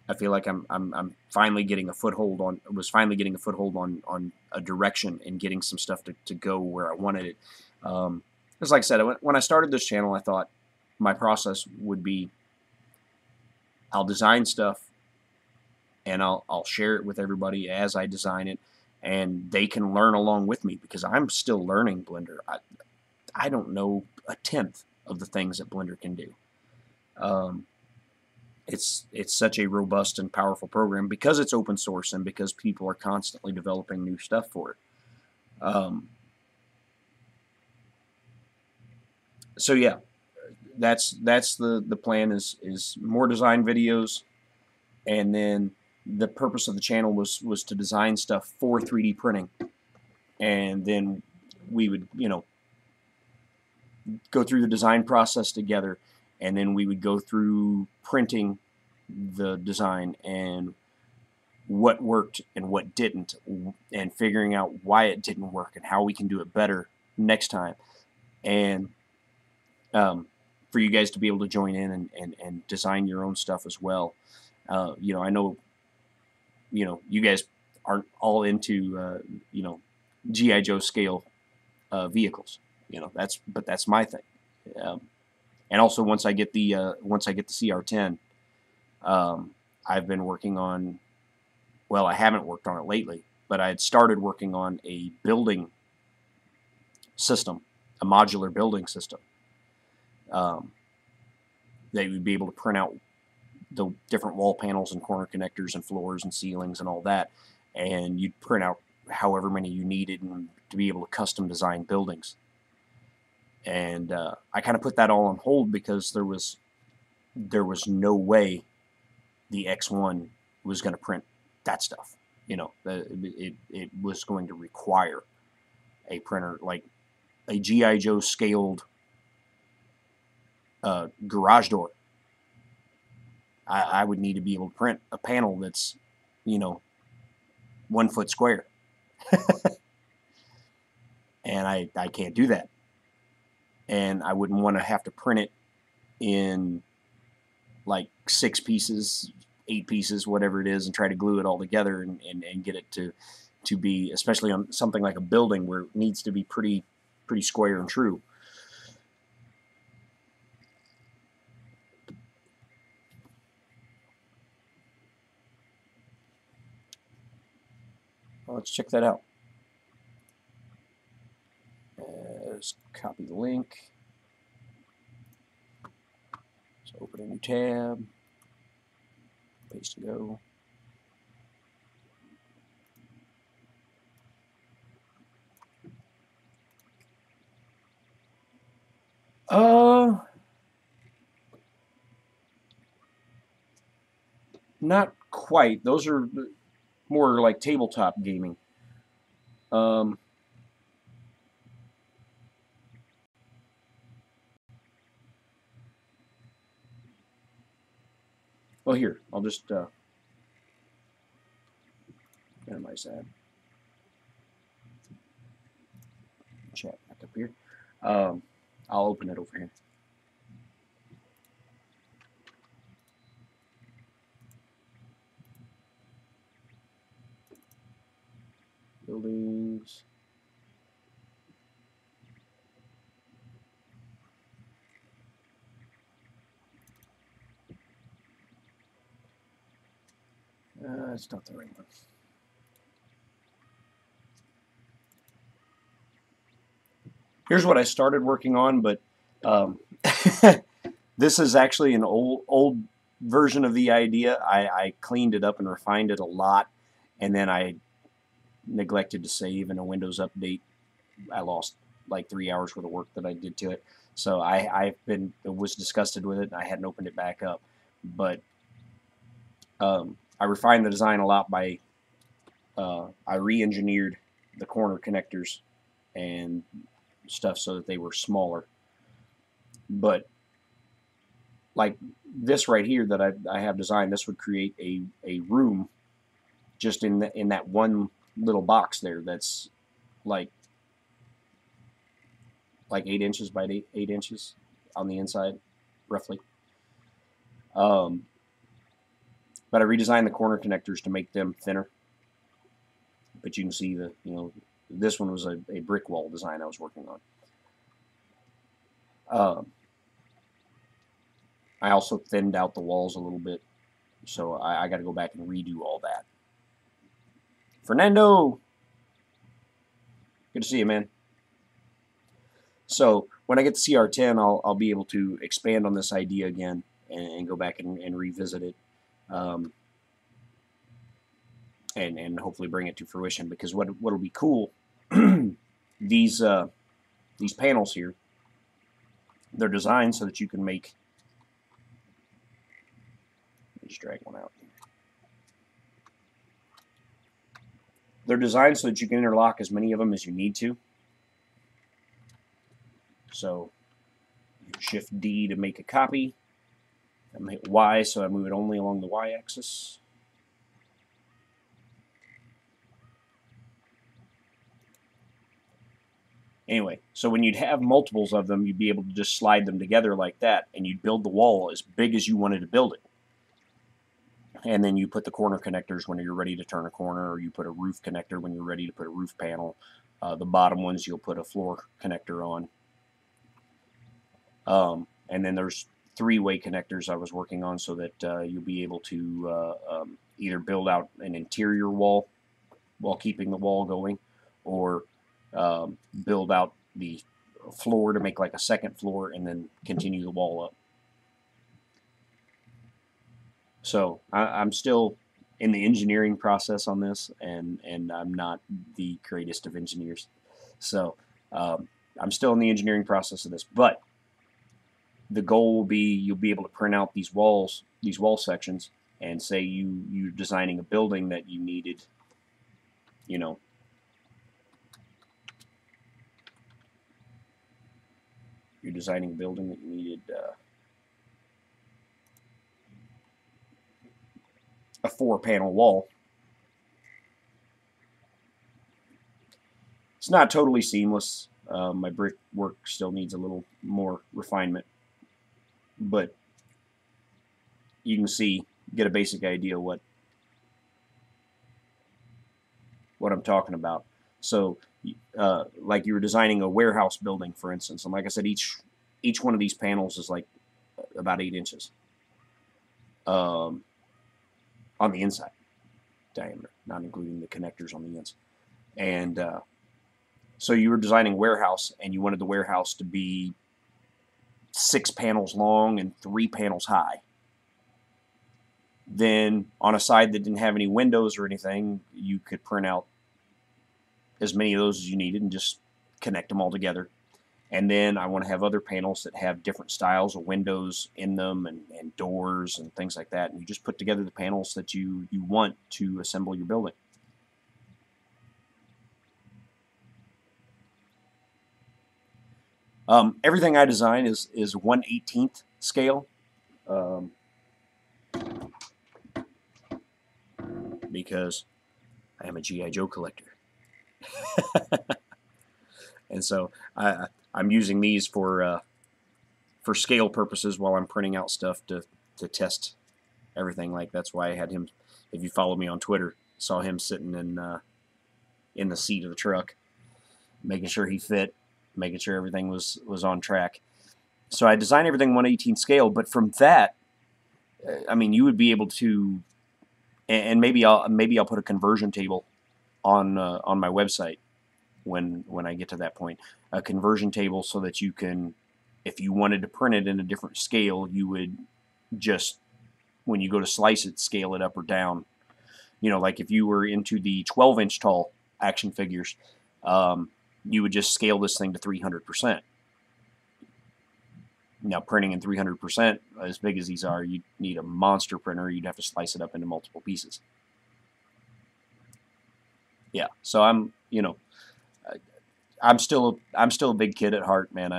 I feel like I'm finally getting a foothold on a direction, and getting some stuff to go where I wanted it. Because like I said, when I started this channel, I thought my process would be, I'll design stuff and I'll share it with everybody as I design it, and they can learn along with me, because I'm still learning Blender. I don't know a tenth of the things that Blender can do. It's such a robust and powerful program, because it's open source and because people are constantly developing new stuff for it. So yeah, that's the plan is more design videos, and then the purpose of the channel was to design stuff for 3D printing, and then we would go through the design process together, and then we would go through printing the design and what worked and what didn't, and figuring out why it didn't work and how we can do it better next time, and for you guys to be able to join in and design your own stuff as well. I know you guys aren't all into G.I. Joe scale vehicles. That's my thing. And also, once I get the CR10, I've been working on. Well, I haven't worked on it lately, but I had started working on a building system, a modular building system. They would be able to print out the different wall panels and corner connectors and floors and ceilings and all that, and you'd print out however many you needed, and to be able to custom design buildings. And I kind of put that all on hold, because there was no way the X1 was going to print that stuff. It was going to require a printer, like a G.I. Joe scaled garage door. I would need to be able to print a panel that's, 1 foot square, and I can't do that, and I wouldn't want to have to print it in like 6 pieces, 8 pieces, whatever it is, and try to glue it all together and get it to be, especially on something like a building where it needs to be pretty square and true. Well, let's check that out. Let's copy the link. So open a new tab, paste and go. Not quite. Those are more like tabletop gaming. Well, here, I'll just minimize that. Chat back up here. I'll open it over here. Buildings. It's not the right one. Here's what I started working on, but this is actually an old version of the idea. I cleaned it up and refined it a lot, and then I neglected to save in a Windows update. I lost like 3 hours worth of work that I did to it. So I was disgusted with it, and I hadn't opened it back up. But I refined the design a lot by I re-engineered the corner connectors and stuff so that they were smaller. But like this right here that I have designed, this would create a room just in that one little box there that's like 8 inches by 8 inches on the inside, roughly. But I redesigned the corner connectors to make them thinner. But you can see this one was a brick wall design I was working on. I also thinned out the walls a little bit, so I got to go back and redo all that. Fernando, good to see you, man. So when I get to CR10, I'll be able to expand on this idea again and go back and revisit it, and hopefully bring it to fruition. Because what'll be cool, these panels here, they're designed so that you can make. Let me just drag one out. They're designed so that you can interlock as many of them as you need to. So Shift D to make a copy. I'm hit Y so I move it only along the Y-axis. Anyway, so when you'd have multiples of them, you'd be able to just slide them together like that, and you'd build the wall as big as you wanted to build it. And then you put the corner connectors when you're ready to turn a corner, or you put a roof connector when you're ready to put a roof panel. The bottom ones you'll put a floor connector on. And then there's 3-way connectors I was working on so that you'll be able to either build out an interior wall while keeping the wall going, or build out the floor to make like a second floor and then continue the wall up. So I'm still in the engineering process on this, and I'm not the greatest of engineers. So I'm still in the engineering process of this, but the goal will be you'll be able to print out these wall sections, and say you're designing a building that you needed, you're designing a building that you needed a 4-panel wall. It's not totally seamless. My brick work still needs a little more refinement, but you can see, get a basic idea what I'm talking about. So, like you were designing a warehouse building, for instance, and like I said, each one of these panels is like about 8 inches on the inside diameter, not including the connectors on the ends. And so you were designing a warehouse, and you wanted the warehouse to be 6 panels long and 3 panels high. Then on a side that didn't have any windows or anything, you could print out as many of those as you needed and just connect them all together. And then I want to have other panels that have different styles of windows in them and doors and things like that. And you just put together the panels that you want to assemble your building. Everything I design is 1/18th scale. Because I am a G.I. Joe collector. And so I'm using these for scale purposes while I'm printing out stuff to test everything. Like, that's why I had him, if you follow me on Twitter, saw him sitting in the seat of the truck, making sure he fit, making sure everything was on track. So I designed everything 1/18 scale, but from that, I mean, you would be able to, and maybe I'll put a conversion table on my website when I get to that point, a conversion table so that you can, if you wanted to print it in a different scale, you would just, when you go to slice it, scale it up or down. You know, like if you were into the 12-inch tall action figures, you would just scale this thing to 300%. Now, printing in 300%, as big as these are, you'd need a monster printer. You'd have to slice it up into multiple pieces. Yeah, so I'm still a big kid at heart, man.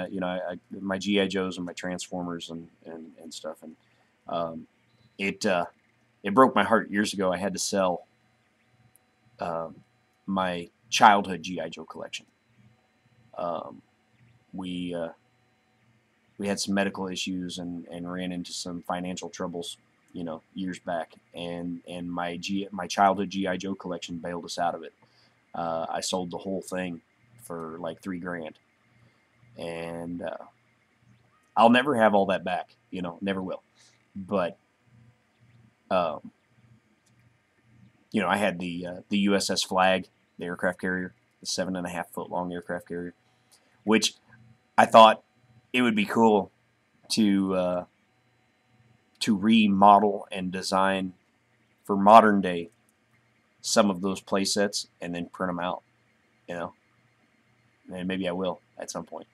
My G.I. Joes and my Transformers and stuff, and it broke my heart years ago. I had to sell my childhood G.I. Joe collection. We had some medical issues and ran into some financial troubles, years back, and my childhood G.I. Joe collection bailed us out of it. I sold the whole thing for like $3,000, and I'll never have all that back, never will. But I had the USS Flag, the aircraft carrier, the 7.5-foot long aircraft carrier, which I thought it would be cool to remodel and design for modern day some of those play sets and then print them out, and maybe I will at some point.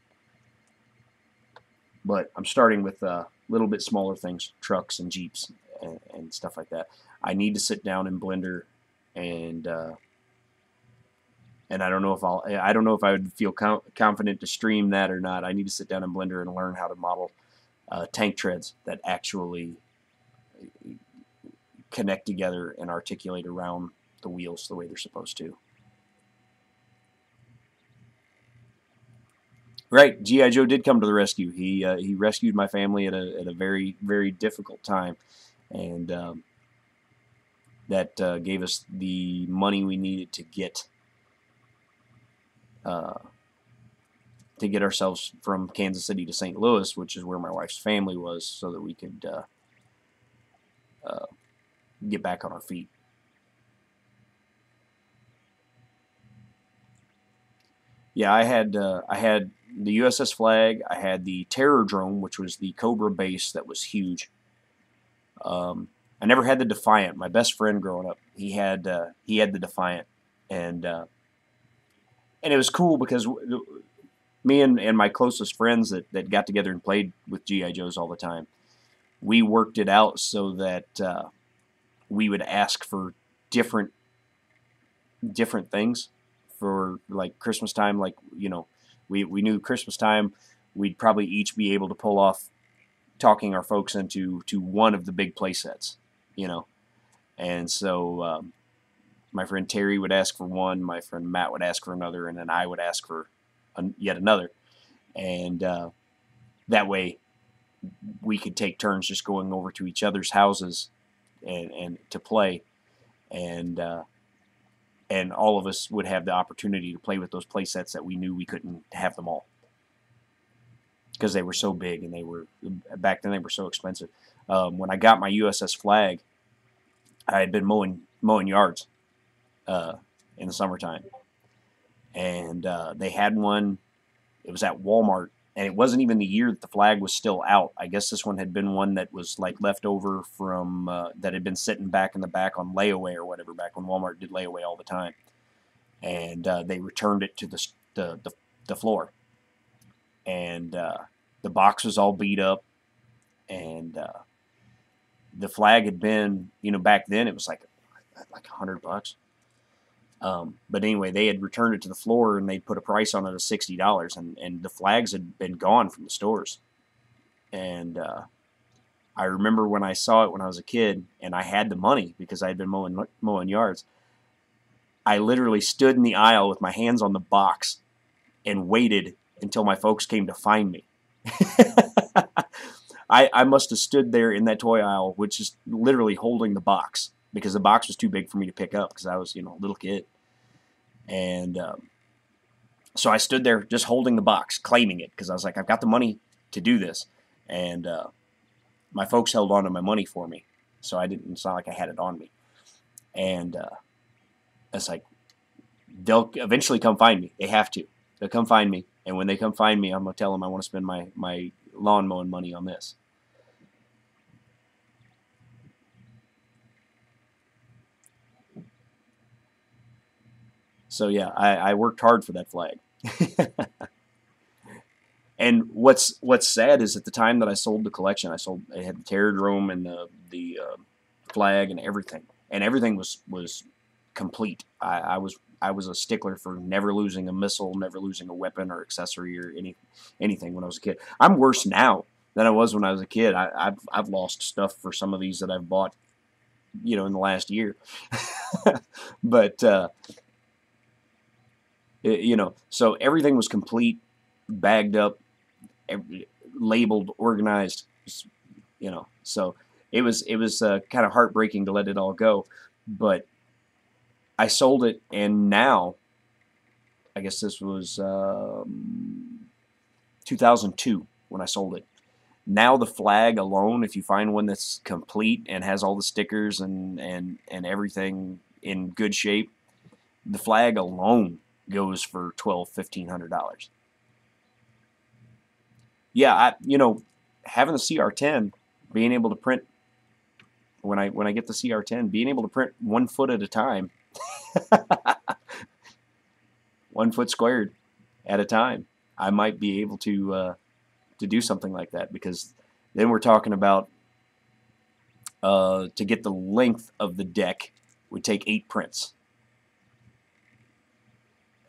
But I'm starting with a little bit smaller things, trucks and Jeeps and stuff like that. I need to sit down in Blender and I don't know if I would feel confident to stream that or not. I need to sit down in Blender and learn how to model tank treads that actually connect together and articulate around the wheels the way they're supposed to. Right, G.I. Joe did come to the rescue. He rescued my family at a very, very difficult time, and that gave us the money we needed to get ourselves from Kansas City to St. Louis, which is where my wife's family was, so that we could get back on our feet. Yeah, I had the USS Flag. I had the Terrordrome, which was the Cobra base that was huge. I never had the Defiant. My best friend growing up, he had the Defiant, and it was cool because me and my closest friends that got together and played with G.I. Joes all the time, we worked it out so that we would ask for different things for, like, Christmas time. Like, we knew Christmas time we'd probably each be able to pull off talking our folks into one of the big play sets, And so my friend Terry would ask for one, my friend Matt would ask for another, and then I would ask for yet another. And that way we could take turns just going over to each other's houses and to play. And all of us would have the opportunity to play with those play sets that we knew we couldn't have them all, because they were so big, and they were, back then, they were so expensive. When I got my USS Flag, I had been mowing yards in the summertime, and they had one. It was at Walmart, and it wasn't even the year that the Flag was still out. I guess this one had been one that was like left over from that had been sitting back in the back on layaway or whatever, back when Walmart did layaway all the time, and they returned it to the floor, and the box was all beat up, and the Flag had been, back then it was like $100. But anyway, they had returned it to the floor, and they put a price on it of $60, and the Flags had been gone from the stores. And I remember when I saw it when I was a kid, and I had the money because I had been mowing yards. I literally stood in the aisle with my hands on the box and waited until my folks came to find me. I must have stood there in that toy aisle, which is literally holding the box, because the box was too big for me to pick up because I was, a little kid. And so I stood there just holding the box, claiming it, because I was like, I've got the money to do this. And my folks held on to my money for me, so it's not like I had it on me. And it's like, they'll eventually come find me. They have to. They'll come find me. And when they come find me, I'm going to tell them I want to spend my lawn mowing money on this. So yeah, I worked hard for that Flag. And what's sad is, at the time that I sold the collection, I had the Terrordrome and the Flag and everything was complete. I was a stickler for never losing a missile, never losing a weapon or accessory or anything when I was a kid. I'm worse now than I was when I was a kid. I've lost stuff for some of these that I've bought, in the last year. But so everything was complete, bagged up, labeled, organized. So it was kind of heartbreaking to let it all go, but I sold it, and now, I guess this was 2002 when I sold it. Now the Flag alone, if you find one that's complete and has all the stickers and everything in good shape, the Flag alone goes for $1,200–$1,500. Yeah, having the CR10, being able to print, when I get the CR10, being able to print 1 foot at a time, 1 foot squared at a time, I might be able to do something like that, because then we're talking about to get the length of the deck would take 8 prints.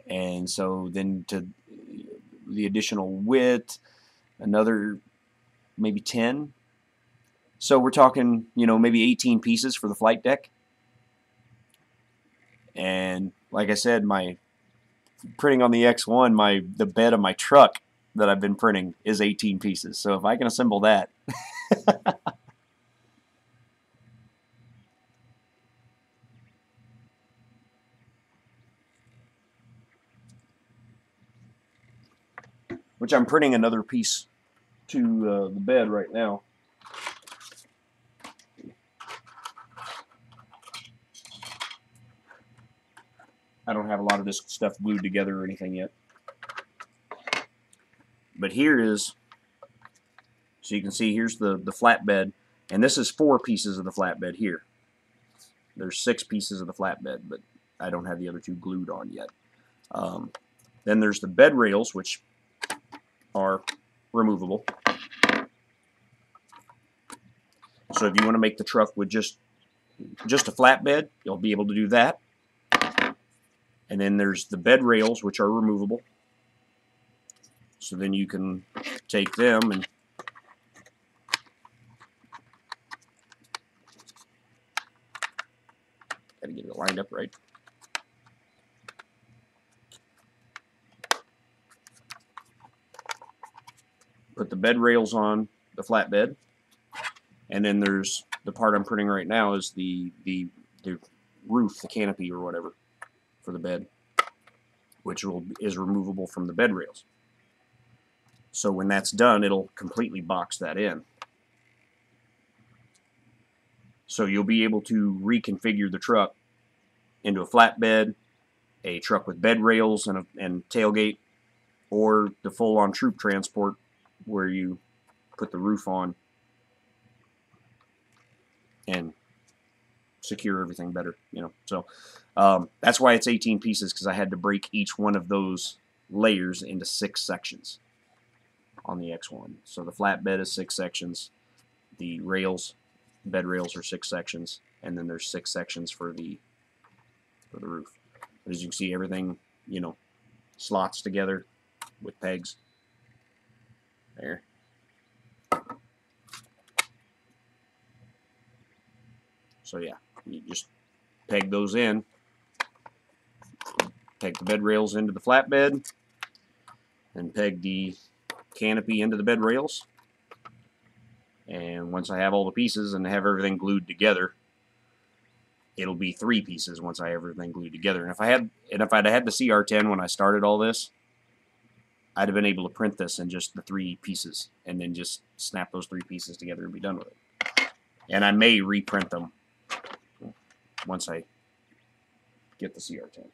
And so then to the additional width, another maybe 10. So we're talking, maybe 18 pieces for the flight deck. And like I said, my printing on the X1, the bed of my truck that I've been printing is 18 pieces. So if I can assemble that. Which I'm printing another piece to the bed right now. I don't have a lot of this stuff glued together or anything yet. But here is, so you can see, here's the flatbed, and this is 4 pieces of the flatbed here. There's 6 pieces of the flatbed, but I don't have the other 2 glued on yet. Then there's the bed rails, which are removable. So if you want to make the truck with just a flatbed, you'll be able to do that. And then there's the bed rails, which are removable. So then you can take them and Yep, right. Put the bed rails on the flatbed, and then there's the part I'm printing right now is the roof, the canopy or whatever for the bed, which is removable from the bed rails. So when that's done, it'll completely box that in. So you'll be able to reconfigure the truck into a flatbed, a truck with bed rails and tailgate, or the full-on troop transport where you put the roof on and secure everything better, you know. So that's why it's 18 pieces, because I had to break each one of those layers into 6 sections on the X1. So the flatbed is 6 sections, the rails, bed rails are 6 sections, and then there's 6 sections for the roof. But as you can see, everything, you know, slots together with pegs. There. So yeah, you just peg those in, peg the bed rails into the flatbed, and peg the canopy into the bed rails. And once I have all the pieces and have everything glued together, it'll be 3 pieces once I have everything glued together. And if I'd had the CR10 when I started all this, I'd have been able to print this in just the 3 pieces and then just snap those 3 pieces together and be done with it. And I may reprint them once I get the CR10.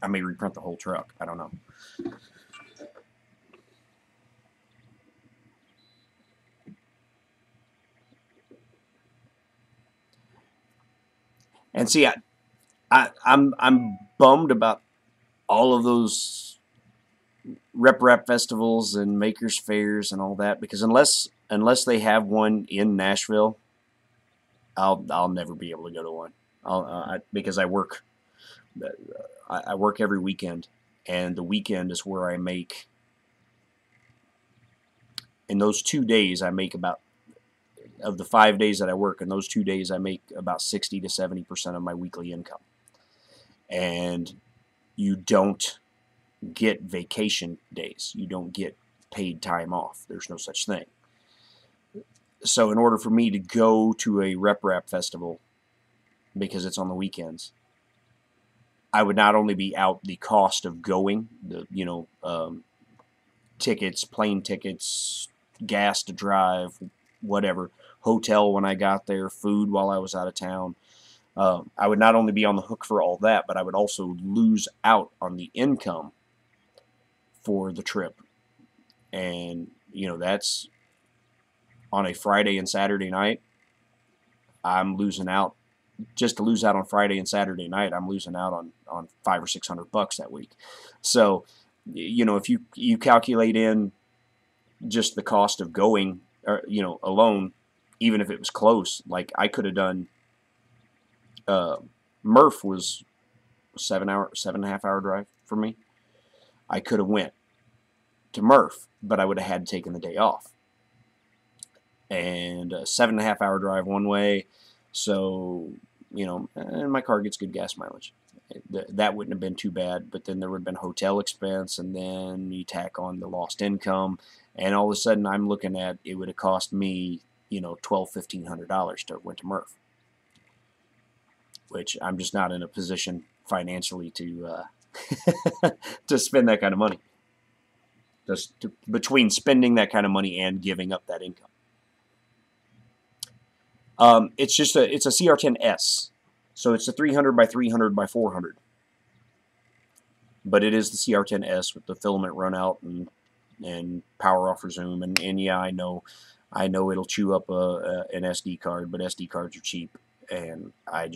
I may reprint the whole truck. I don't know. And see, I'm bummed about all of those rep festivals and makers fairs and all that, because unless they have one in Nashville, I'll never be able to go to one. Because I work every weekend, and the weekend is where I make. In those 2 days, I make about, of the 5 days that I work, in those 2 days I make about 60 to 70% of my weekly income. And you don't get vacation days. You don't get paid time off. There's no such thing. So in order for me to go to a rep festival, because it's on the weekends, I would not only be out the cost of going, tickets, plane tickets, gas to drive, whatever, hotel when I got there, food while I was out of town. I would not only be on the hook for all that, but I would also lose out on the income for the trip. And, that's on a Friday and Saturday night. I'm losing out. Just to lose out on Friday and Saturday night, I'm losing out on $500 or $600 that week. So, if you calculate in just the cost of going, alone, even if it was close, like I could have done. Murph was 7.5 hour drive for me. I could have went to Murph, but I would have had taken the day off. And a 7.5 hour drive one way, so and my car gets good gas mileage. That wouldn't have been too bad, but then there would have been hotel expense, and then you tack on the lost income, and all of a sudden I'm looking at, it would have cost me $1,200-$1,500 to went to Murph, which I'm just not in a position financially to to spend that kind of money. Between spending that kind of money and giving up that income. It's a CR10S, so it's a 300 by 300 by 400, but it is the CR10S with the filament run out and power off resume, and yeah, I know it'll chew up an SD card, but SD cards are cheap, and I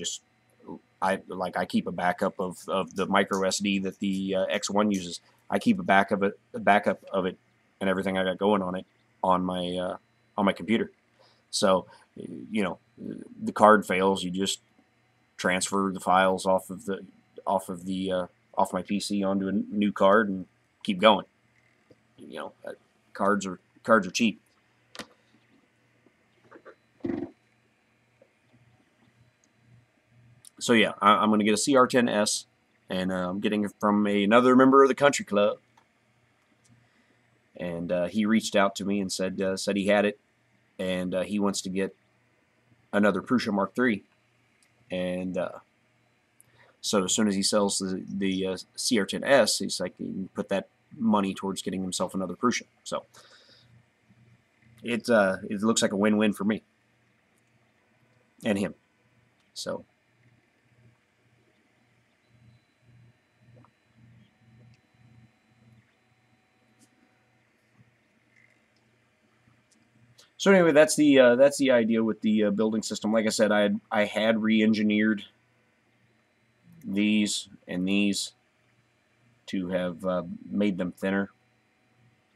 keep a backup of the micro SD that the X1 uses. I keep a backup of it and everything I got going on it on my computer. So, the card fails, you just transfer the files off my PC onto a new card and keep going. Cards are cheap. So yeah, I'm going to get a CR10S, and I'm getting it from another member of the country club. And he reached out to me and said he had it, and he wants to get another Prusa Mark III. And so as soon as he sells the CR10S, he's like, he can put that money towards getting himself another Prusa. So it looks like a win-win for me and him. So anyway, that's the idea with the building system. Like I said, I had re-engineered these and these to have made them thinner,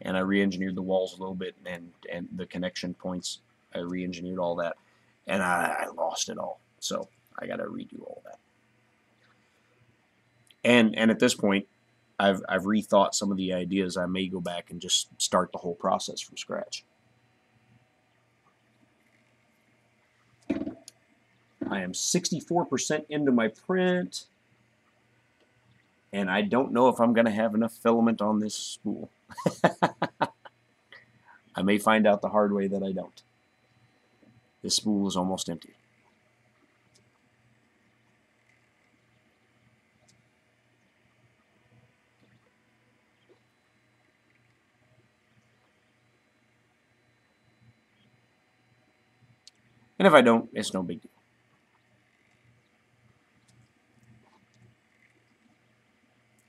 and I re-engineered the walls a little bit, and the connection points. I re-engineered all that, and I lost it all. So I got to redo all that. And at this point, I've rethought some of the ideas. I may go back and just start the whole process from scratch. I am 64% into my print, and I don't know if I'm going to have enough filament on this spool. I may find out the hard way that I don't. This spool is almost empty. And if I don't, it's no big deal.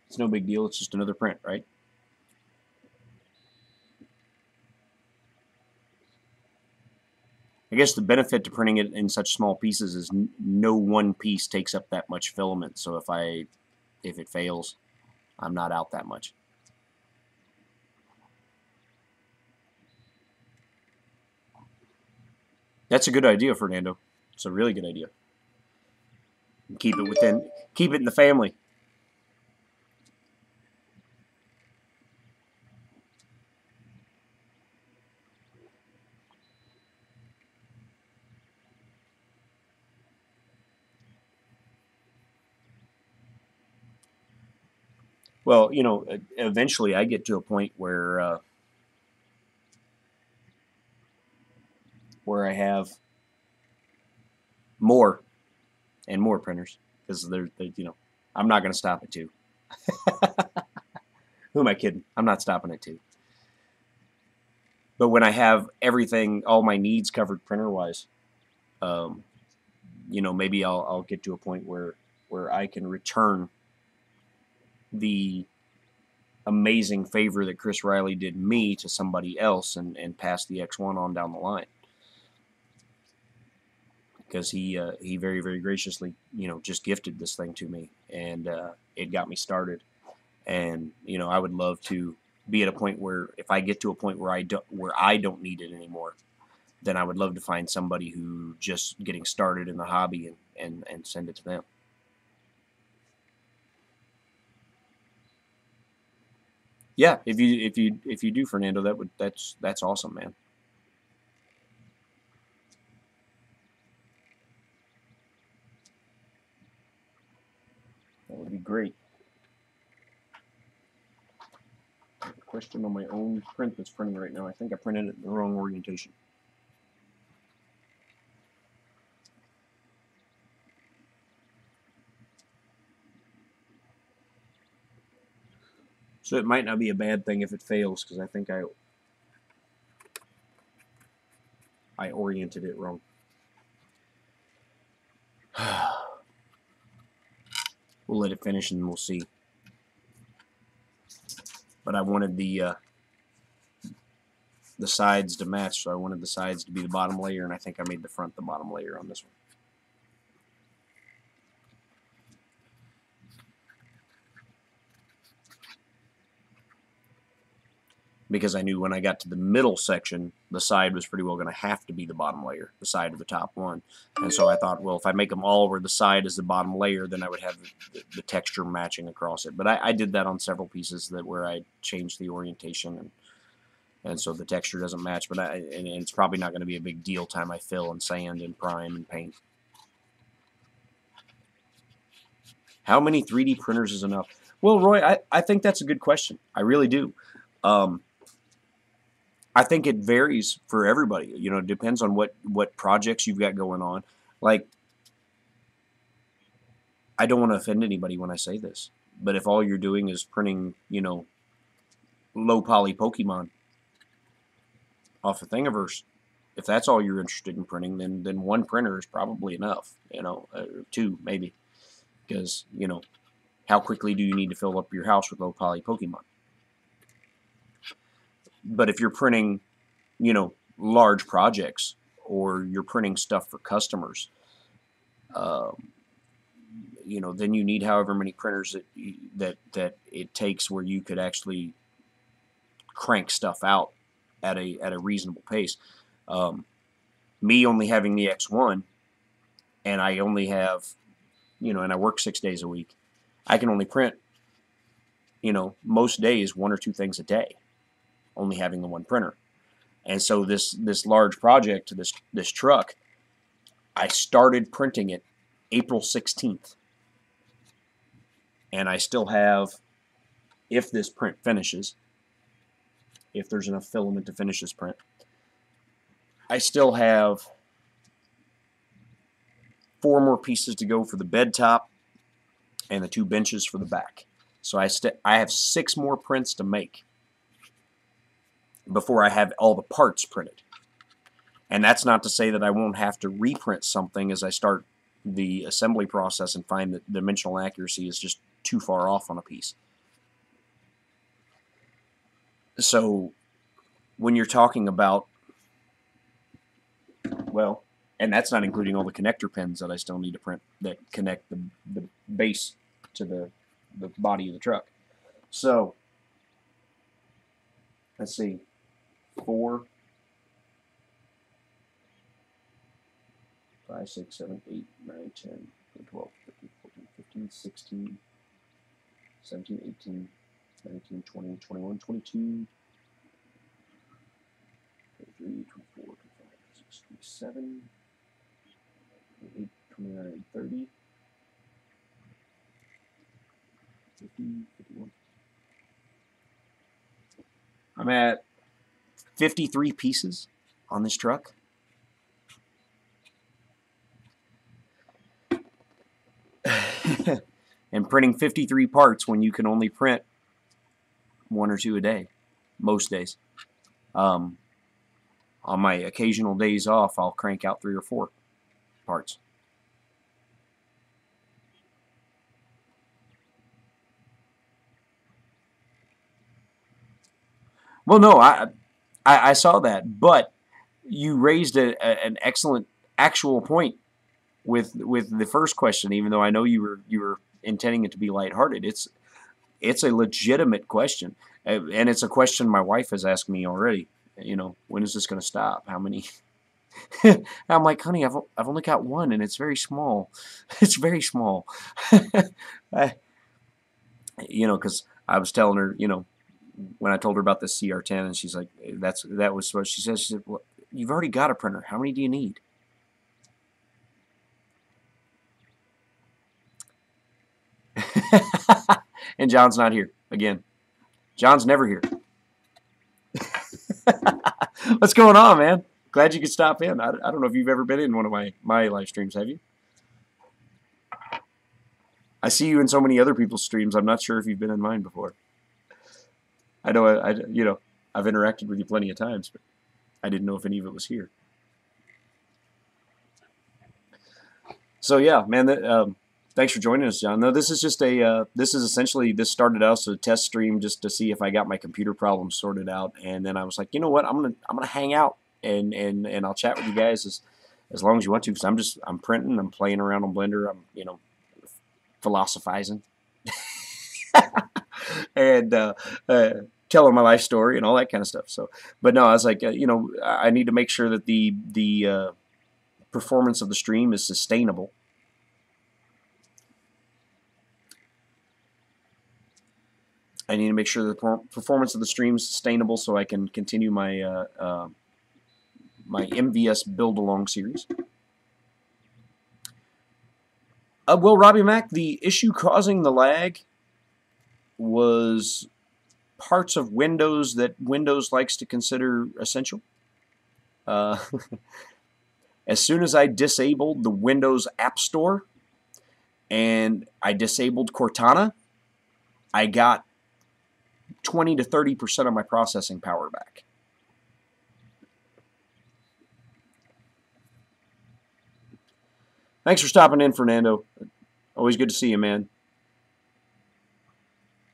It's no big deal. It's just another print, right? I guess the benefit to printing it in such small pieces is no one piece takes up that much filament. So if it fails, I'm not out that much. That's a good idea, Fernando. It's a really good idea. Keep it in the family. Well, you know, eventually I get to a point where I have more and more printers, because they're you know, I'm not going to stop at 2. Who am I kidding? I'm not stopping at 2. But when I have everything, all my needs covered printer-wise, you know, maybe I'll get to a point where I can return the amazing favor that Chris Riley did me to somebody else, and pass the X1 on down the line. Because he very, very graciously, you know, just gifted this thing to me, and it got me started. And you know, I would love to be at a point where, if I get to a point where I don't need it anymore, then I would love to find somebody who just getting started in the hobby, and send it to them. Yeah, if you do, Fernando, that's awesome, man. That would be great. I have a question on my own print that's printing right now. I think I printed it in the wrong orientation. So it might not be a bad thing if it fails, because I think I oriented it wrong. We'll let it finish and we'll see. But I wanted the sides to match, so I wanted the sides to be the bottom layer, and I think I made the front the bottom layer on this one. Because I knew when I got to the middle section, the side was pretty well going to have to be the bottom layer, the side of the top one. And so I thought, well, if I make them all where the side is the bottom layer, then I would have the texture matching across it. But I did that on several pieces where I changed the orientation, and so the texture doesn't match. But and it's probably not going to be a big deal time I fill and sand and prime and paint. How many 3D printers is enough? Well, Roy, I think that's a good question. I really do. Um, I think it varies for everybody. You know, it depends on what projects you've got going on. Like, I don't want to offend anybody when I say this, but if all you're doing is printing, you know, low poly Pokemon off of Thingiverse, if that's all you're interested in printing, then one printer is probably enough. You know, two maybe, because you know, how quickly do you need to fill up your house with low poly Pokemon? But if you're printing, you know, large projects or you're printing stuff for customers, um, you know, then you need however many printers that it takes where you could actually crank stuff out at a reasonable pace. Um, Me only having the X1, and I only have, you know, and I work 6 days a week. I can only print, you know, most days 1 or 2 things a day, only having the one printer. And so this large project, this truck, I started printing it April 16th, and I still have, if this print finishes, if there's enough filament to finish this print, I still have 4 more pieces to go for the bed top and the 2 benches for the back. So I have 6 more prints to make before I have all the parts printed. And that's not to say that I won't have to reprint something as I start the assembly process and find that dimensional accuracy is just too far off on a piece. So when you're talking about, well, and that's not including all the connector pins that I still need to print that connect the base to the body of the truck. So let's see, 4, 5, 6, 7, 8, 9, 10, 12, 13, 14, 15, 16, 17, 18, 19, 20, 21, 22, 23, 24, 25, 26, 27, 28, 29, 30, 50, 51. I'm at 53 pieces on this truck. And printing 53 parts when you can only print 1 or 2 a day, most days. On my occasional days off, I'll crank out 3 or 4 parts. Well, no, I saw that, but you raised an excellent actual point with the first question. Even though I know you were intending it to be lighthearted, it's a legitimate question, and it's a question my wife has asked me already. You know, when is this going to stop? How many? I'm like, honey, I've only got one, and it's very small. It's very small. I, you know, because I was telling her, you know, when I told her about this CR10, and she's like, that was what she said. She said, well, you've already got a printer. How many do you need? And John's not here again. John's never here. What's going on, man? Glad you could stop in. I don't know if you've ever been in one of my live streams, have you? I see you in so many other people's streams. I'm not sure if you've been in mine before. I know you know, I've interacted with you plenty of times, but I didn't know if any of it was here. So yeah, man, thanks for joining us, John. No, this is just this is essentially, this started out as a test stream just to see if I got my computer problems sorted out, and then I was like, you know what, I'm gonna hang out and I'll chat with you guys as long as you want to, because I'm printing, I'm playing around on Blender, I'm, you know, philosophizing, and telling my life story and all that kind of stuff. So, but no, I was like, you know, I need to make sure that the performance of the stream is sustainable. I need to make sure the performance of the stream is sustainable so I can continue my my MVS build along series. Well, Robbie Mac, the issue causing the lag was parts of Windows that Windows likes to consider essential. Uh, as soon as I disabled the Windows App Store and I disabled Cortana, I got 20 to 30% of my processing power back. Thanks for stopping in, Fernando. Always good to see you, man.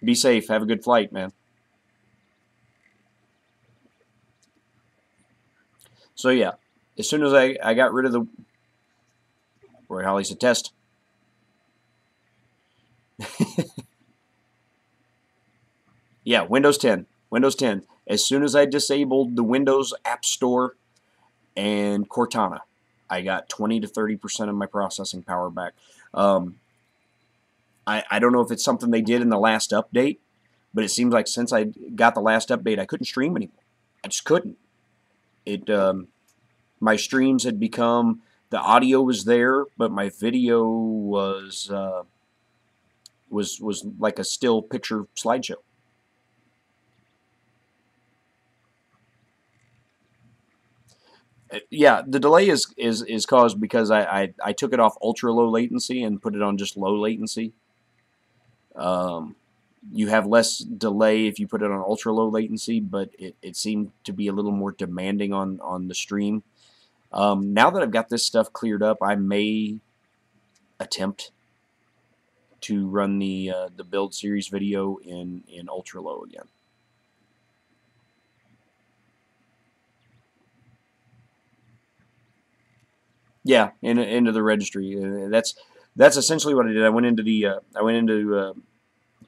Be safe. Have a good flight, man. So, yeah, as soon as I got rid of the... Roy Holly said test. Yeah, Windows 10. Windows 10. As soon as I disabled the Windows App Store and Cortana, I got 20 to 30% of my processing power back. I don't know if it's something they did in the last update, but it seems like since I got the last update, I couldn't stream anymore. I just couldn't. My streams had become, the audio was there, but my video was like a still picture slideshow. Yeah, the delay is caused because I took it off ultra low latency and put it on just low latency. You have less delay if you put it on ultra low latency, but it seemed to be a little more demanding on the stream. Now that I've got this stuff cleared up, I may attempt to run the build series video in ultra low again. Yeah, into the registry. That's essentially what I did. I went into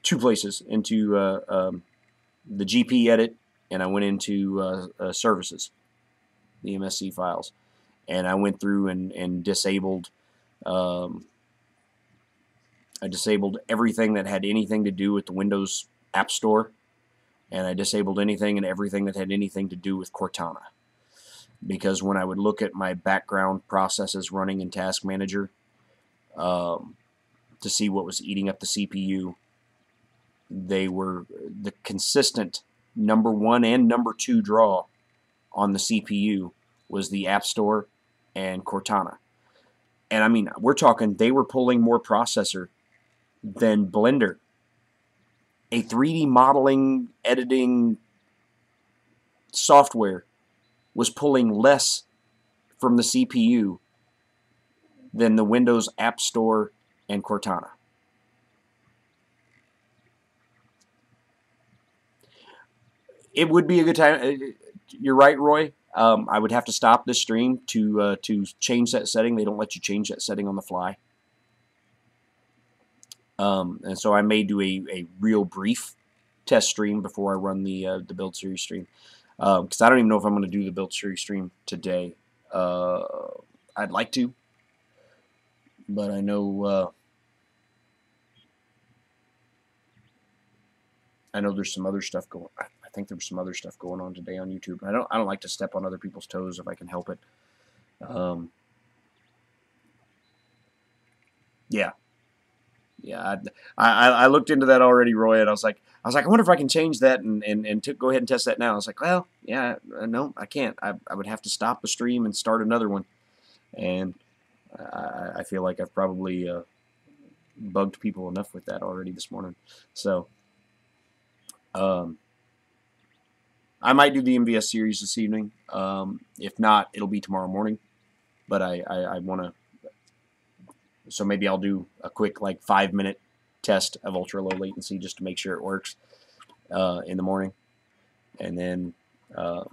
two places, into the GP edit, and I went into services, the MSC files, and I went through and disabled. I disabled everything that had anything to do with the Windows App Store, and I disabled anything and everything that had anything to do with Cortana. Because when I would look at my background processes running in Task Manager to see what was eating up the CPU, they were the consistent number 1 and number 2 draw on the CPU was the App Store and Cortana. And I mean, we're talking they were pulling more processor than Blender. A 3D modeling, editing software was pulling less from the CPU than the Windows App Store and Cortana. It would be a good time. You're right, Roy. I would have to stop this stream to change that setting. They don't let you change that setting on the fly. And so I may do a real brief test stream before I run the build series stream. Because I don't even know if I'm going to do the build series stream today. I'd like to, but I know there's some other stuff going. I think there's some other stuff going on today on YouTube. I don't like to step on other people's toes if I can help it. Yeah. Yeah, I looked into that already, Roy, and I was like, I wonder if I can change that and go ahead and test that now. I was like, well, yeah, no, I can't. I would have to stop the stream and start another one, and I feel like I've probably bugged people enough with that already this morning. So, I might do the MVS series this evening. If not, it'll be tomorrow morning. But I want to. So maybe I'll do a quick, like, 5-minute test of ultra low latency just to make sure it works in the morning. And then, of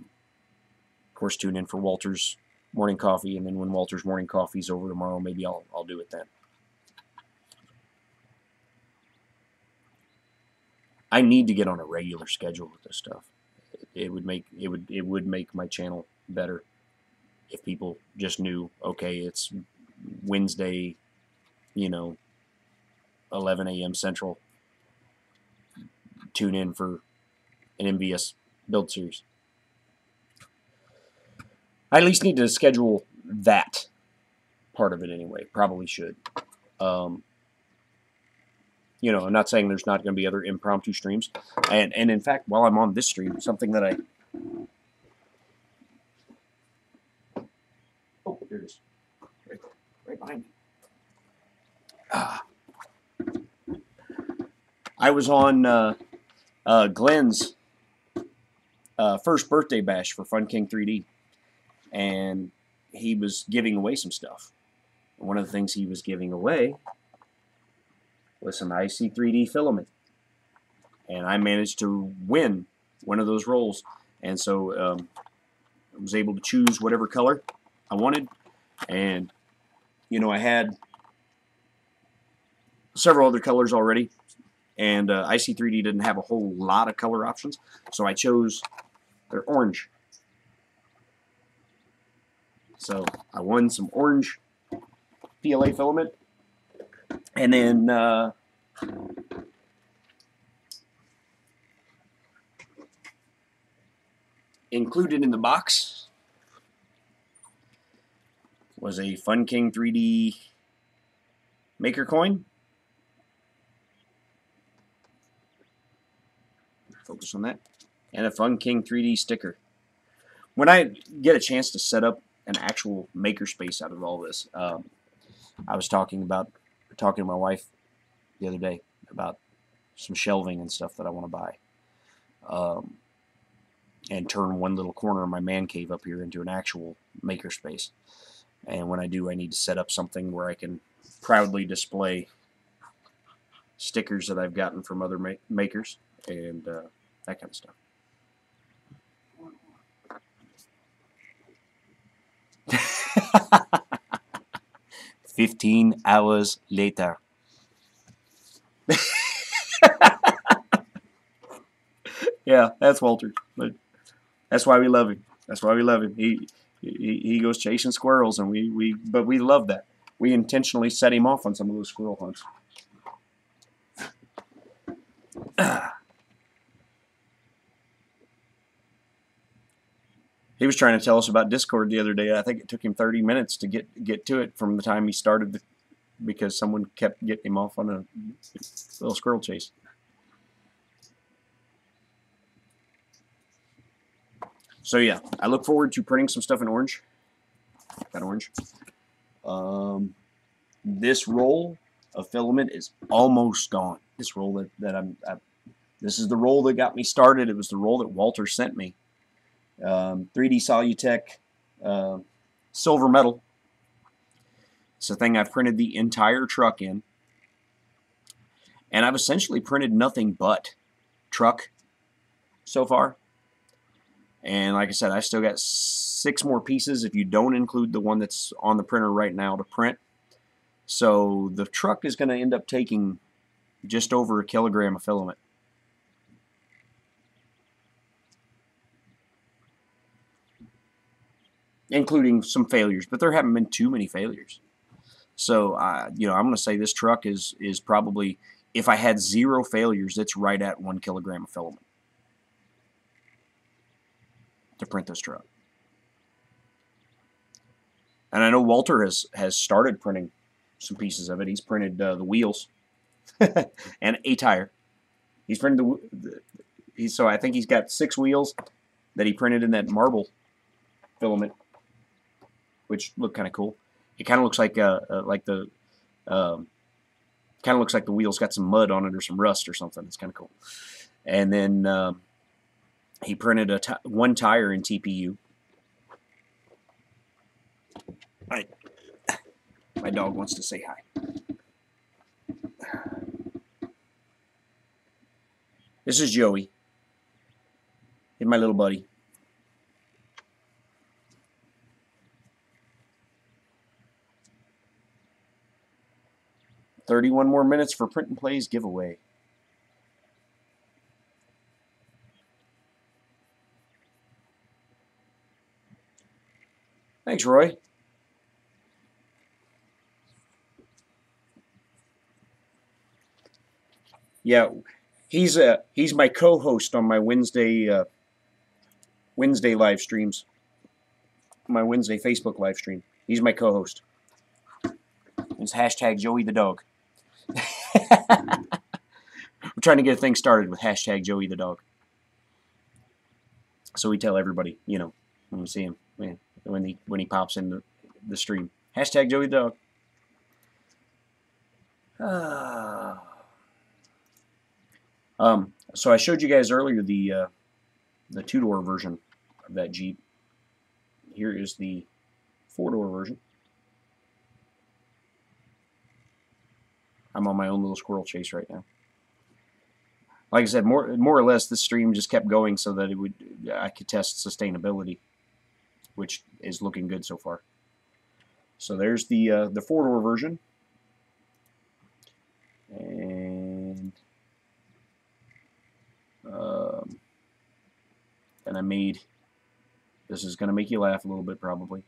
course, tune in for Walter's morning coffee. And then when Walter's morning coffee's over tomorrow, maybe I'll do it then. I need to get on a regular schedule with this stuff. It would make my channel better if people just knew, okay, it's Wednesday, 11 a.m. Central. Tune in for an MVS build series. I at least need to schedule that part of it anyway. Probably should. You know, I'm not saying there's not going to be other impromptu streams. And in fact, while I'm on this stream, something that I... Oh, here it is. Right behind me. I was on Glenn's first birthday bash for Fun King 3D. And he was giving away some stuff. One of the things he was giving away was some IC3D filament. And I managed to win one of those rolls. And so I was able to choose whatever color I wanted. And, you know, I had several other colors already. And IC3D didn't have a whole lot of color options. So I chose their orange. So I won some orange PLA filament. And then included in the box was a Fun King 3D maker coin. Focus on that. And a Fun King 3D sticker. When I get a chance to set up an actual makerspace out of all this, I was talking to my wife the other day about some shelving and stuff that I want to buy, and turn one little corner of my man cave up here into an actual makerspace. And when I do, I need to set up something where I can proudly display stickers that I've gotten from other makers and that kind of stuff. 15 hours later. Yeah, that's Walter. But that's why we love him. That's why we love him. He goes chasing squirrels, and but we love that. We intentionally set him off on some of those squirrel hunts. He was trying to tell us about Discord the other day. I think it took him 30 minutes to get to it from the time he started because someone kept getting him off on a little squirrel chase. So yeah, I look forward to printing some stuff in orange. Got orange. This roll of filament is almost gone. This roll this is the roll that got me started. It was the roll that Walter sent me. 3D Solutech silver metal. It's a thing I've printed the entire truck in. And I've essentially printed nothing but truck so far. And like I said, I still got 6 more pieces if you don't include the one that's on the printer right now to print. So the truck is going to end up taking just over 1 kilogram of filament. Including some failures, but there haven't been too many failures. So, you know, I'm going to say this truck is probably, if I had 0 failures, it's right at 1 kilogram of filament to print this truck. And I know Walter has started printing some pieces of it. He's printed the wheels and a tire. He's printed so I think he's got 6 wheels that he printed in that marble filament, which look kind of cool. It kind of looks like the wheels got some mud on it or some rust or something. It's kind of cool. And then he printed one tire in TPU. My dog wants to say hi. This is Joey. He's my little buddy. "31 more minutes for Print and Plays giveaway." Thanks, Roy. Yeah, he's my co-host on my Wednesday live streams. My Wednesday Facebook live stream. He's my co-host. It's hashtag Joey the dog. We're trying to get a thing started with hashtag Joey the dog. So we tell everybody, you know, when we see him, when he pops in the stream, hashtag Joey the dog. So I showed you guys earlier the two-door version of that Jeep. Here is the four-door version. I'm on my own little squirrel chase right now. Like I said, more or less, this stream just kept going so that I could test sustainability, which is looking good so far. So there's the four-door version, and then I made, this is going to make you laugh a little bit probably,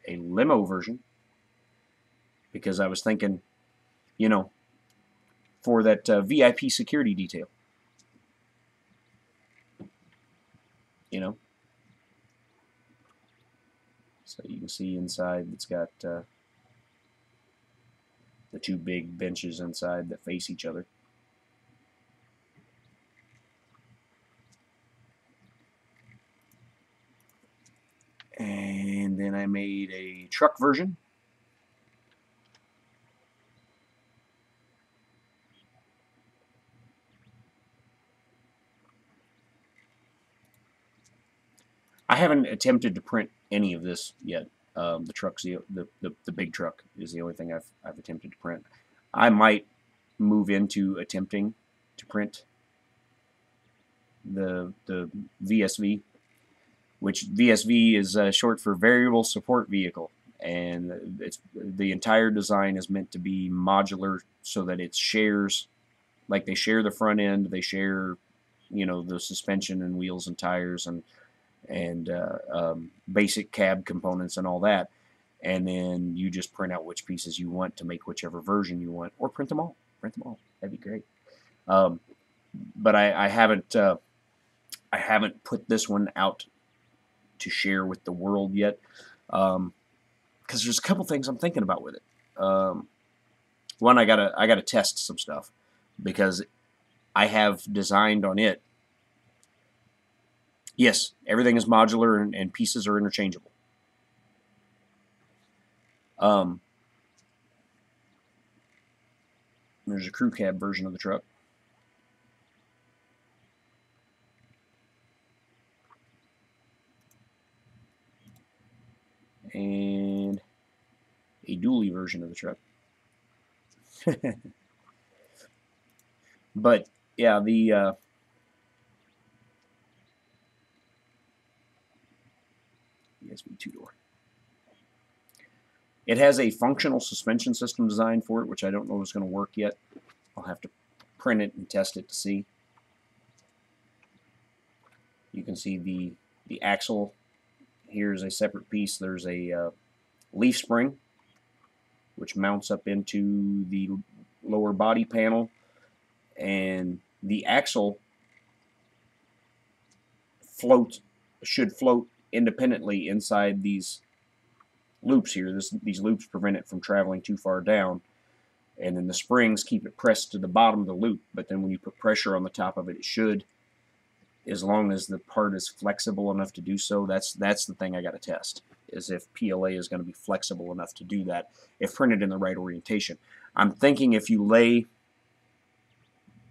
a limo version, because I was thinking, you know, for that VIP security detail. You know, so you can see inside it's got the two big benches inside that face each other. And then I made a truck version. I haven't attempted to print any of this yet. The truck's the big truck is the only thing I've attempted to print. I might move into attempting to print the VSV, which VSV is short for Variable Support Vehicle, and the entire design is meant to be modular so that it shares, like they share the front end, they share, you know, the suspension and wheels and tires and basic cab components and all that, and then you just print out which pieces you want to make whichever version you want, or print them all. That'd be great. But I haven't put this one out to share with the world yet, because there's a couple things I'm thinking about with it. One, I gotta test some stuff, because I have designed on it. Yes, everything is modular and pieces are interchangeable. There's a crew cab version of the truck. And a dually version of the truck. But yeah, the ESV two-door. It has a functional suspension system designed for it, which I don't know is going to work yet. I'll have to print it and test it to see. You can see the axle. Here's a separate piece. There's a leaf spring, which mounts up into the lower body panel, and the axle should float independently inside these loops here. These loops prevent it from traveling too far down, and then the springs keep it pressed to the bottom of the loop. But then when you put pressure on the top of it, it should, as long as the part is flexible enough to do so. That's the thing I got to test, is if PLA is going to be flexible enough to do that if printed in the right orientation. I'm thinking if you lay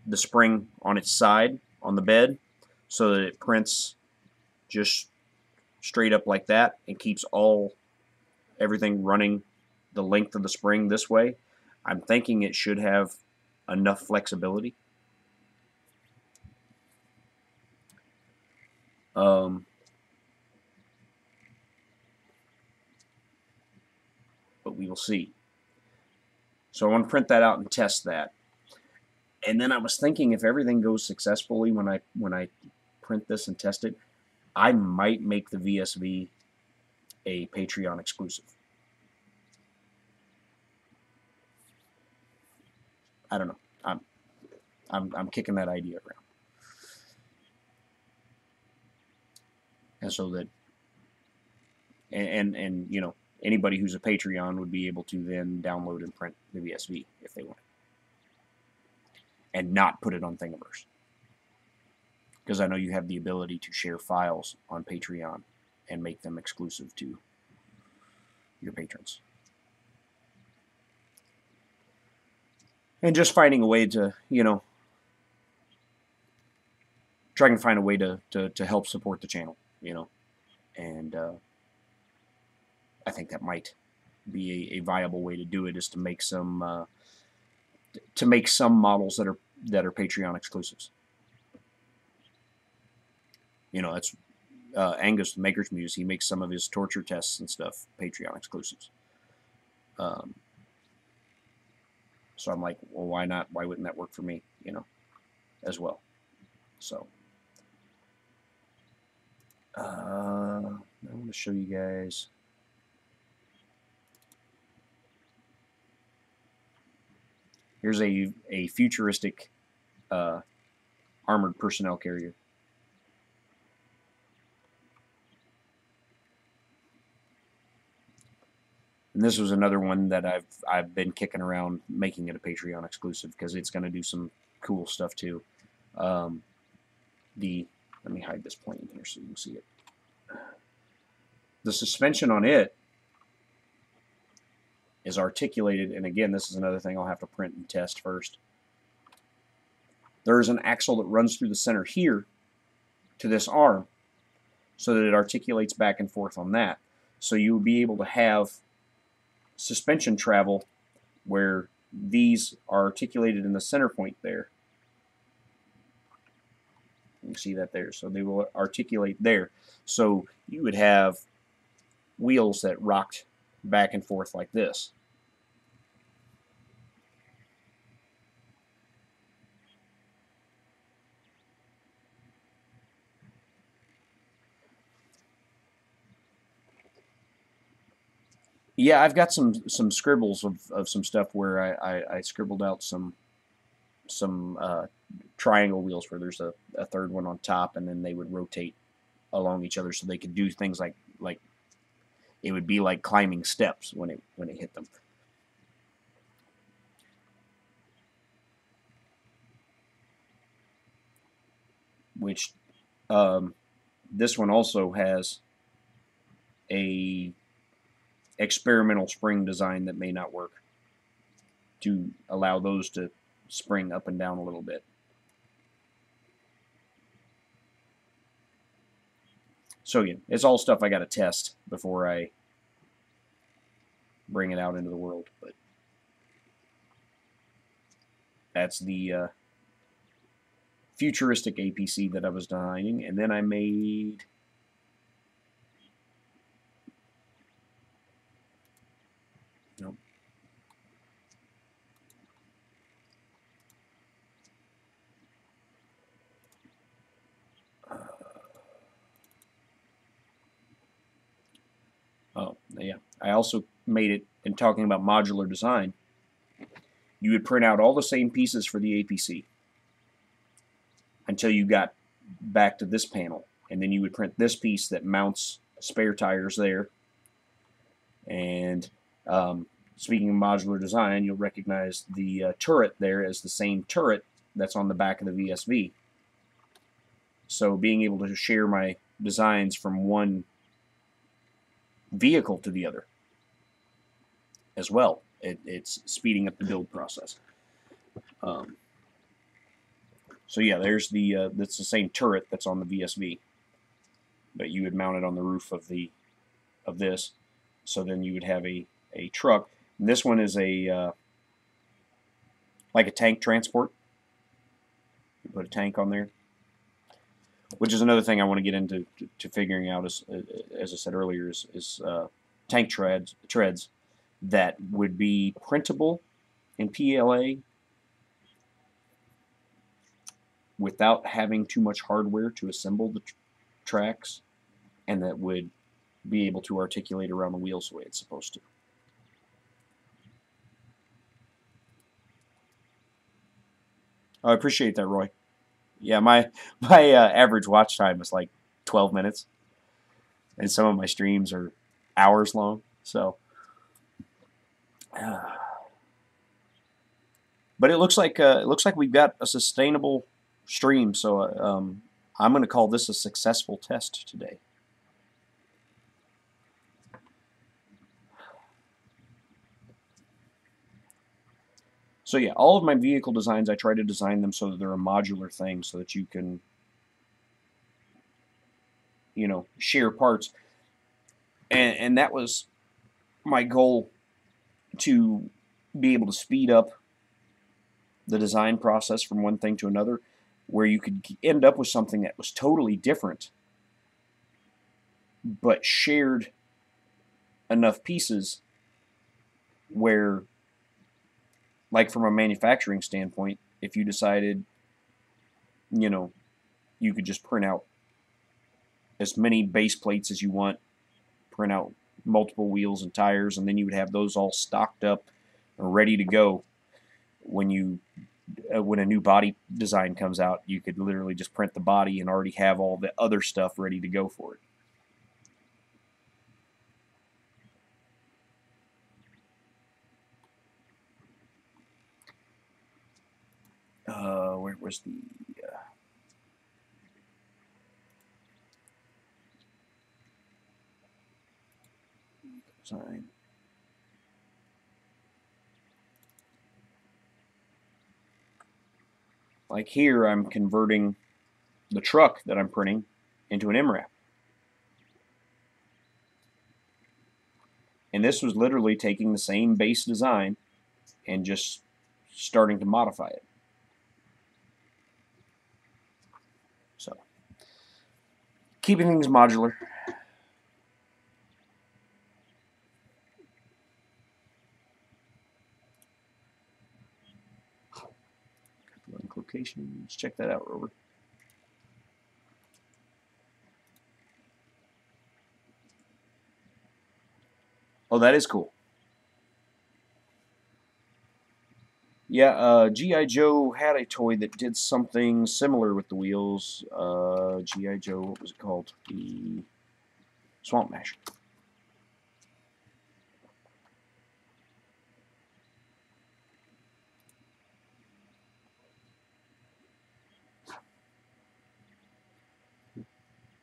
the spring on its side on the bed so that it prints just straight up like that and keeps everything running the length of the spring this way, I'm thinking it should have enough flexibility. But we will see. So I want to print that out and test that. And then I was thinking, if everything goes successfully when I print this and test it, I might make the VSV a Patreon exclusive. I don't know. I'm kicking that idea around. And so that, and you know, anybody who's a Patreon would be able to then download and print the VSV if they want, and not put it on Thingiverse. Because I know you have the ability to share files on Patreon and make them exclusive to your patrons. And just finding a way to, trying to find a way to help support the channel, and I think that might be a viable way to do it, is to make some models that are Patreon exclusives. That's Angus, the Maker's Muse. He makes some of his torture tests and stuff Patreon exclusives. So I'm like, well, why not? Why wouldn't that work for me, as well? So I want to show you guys. Here's a futuristic armored personnel carrier. And this was another one that I've been kicking around making it a Patreon exclusive, because it's going to do some cool stuff too. Let me hide this plane here so you can see it. The suspension on it is articulated, and again, this is another thing I'll have to print and test first. There is an axle that runs through the center here to this arm, so that it articulates back and forth on that. So you would be able to have suspension travel where these are articulated in the center point there. You can see that there. So they will articulate there. So you would have wheels that rocked back and forth like this. Yeah, I've got some scribbles of some stuff where I scribbled out some triangle wheels where there's a third one on top, and then they would rotate along each other, so they could do things like it would be like climbing steps when it hit them. Which this one also has a experimental spring design that may not work, to allow those to spring up and down a little bit. So yeah, it's all stuff I got to test before I bring it out into the world. But that's the futuristic APC that I was designing, and then I made oh yeah, I also made it, in talking about modular design, you would print out all the same pieces for the APC until you got back to this panel, and then you would print this piece that mounts spare tires there. And speaking of modular design, you'll recognize the turret there as the same turret that's on the back of the VSV. So being able to share my designs from one vehicle to the other as well, it's speeding up the build process. So yeah, there's that's the same turret that's on the VSV, but you would mount it on the roof of this. So then you would have a truck. And this one is a like a tank transport. You put a tank on there, which is another thing I want to get into to figuring out. As I said earlier, is tank treads that would be printable in PLA without having too much hardware to assemble the tracks, and that would be able to articulate around the wheels the way it's supposed to. I appreciate that, Roy. Yeah, my average watch time is like 12 minutes, and some of my streams are hours long. So, but it looks like we've got a sustainable stream. So I'm going to call this a successful test today. So yeah, all of my vehicle designs, I try to design them so that they're a modular thing, so that you can, you know, share parts. And that was my goal, to be able to speed up the design process from one thing to another, where you could end up with something that was totally different, but shared enough pieces where, like from a manufacturing standpoint, if you decided, you know, you could just print out as many base plates as you want, print out multiple wheels and tires, and then you would have those all stocked up and ready to go when you when a new body design comes out. You could literally just print the body and already have all the other stuff ready to go for it. Where was the design? Like here, I'm converting the truck that I'm printing into an MRAP. And this was literally taking the same base design and just starting to modify it. So, keeping things modular. Link location. Let's check that out, Rover. Oh, that is cool. Yeah, G.I. Joe had a toy that did something similar with the wheels. G.I. Joe, what was it called? The Swamp Mash.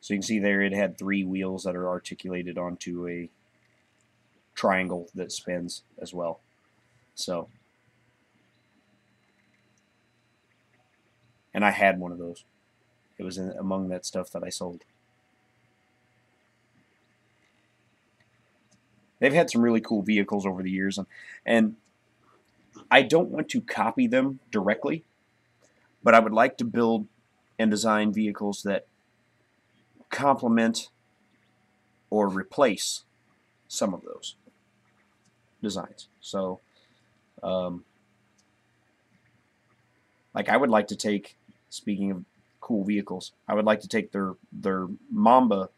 So you can see there it had 3 wheels that are articulated onto a triangle that spins as well. So, and I had one of those. It was among that stuff that I sold. They've had some really cool vehicles over the years, and I don't want to copy them directly, but I would like to build and design vehicles that complement or replace some of those designs. So, like I would like to take, speaking of cool vehicles, I would like to take their Mamba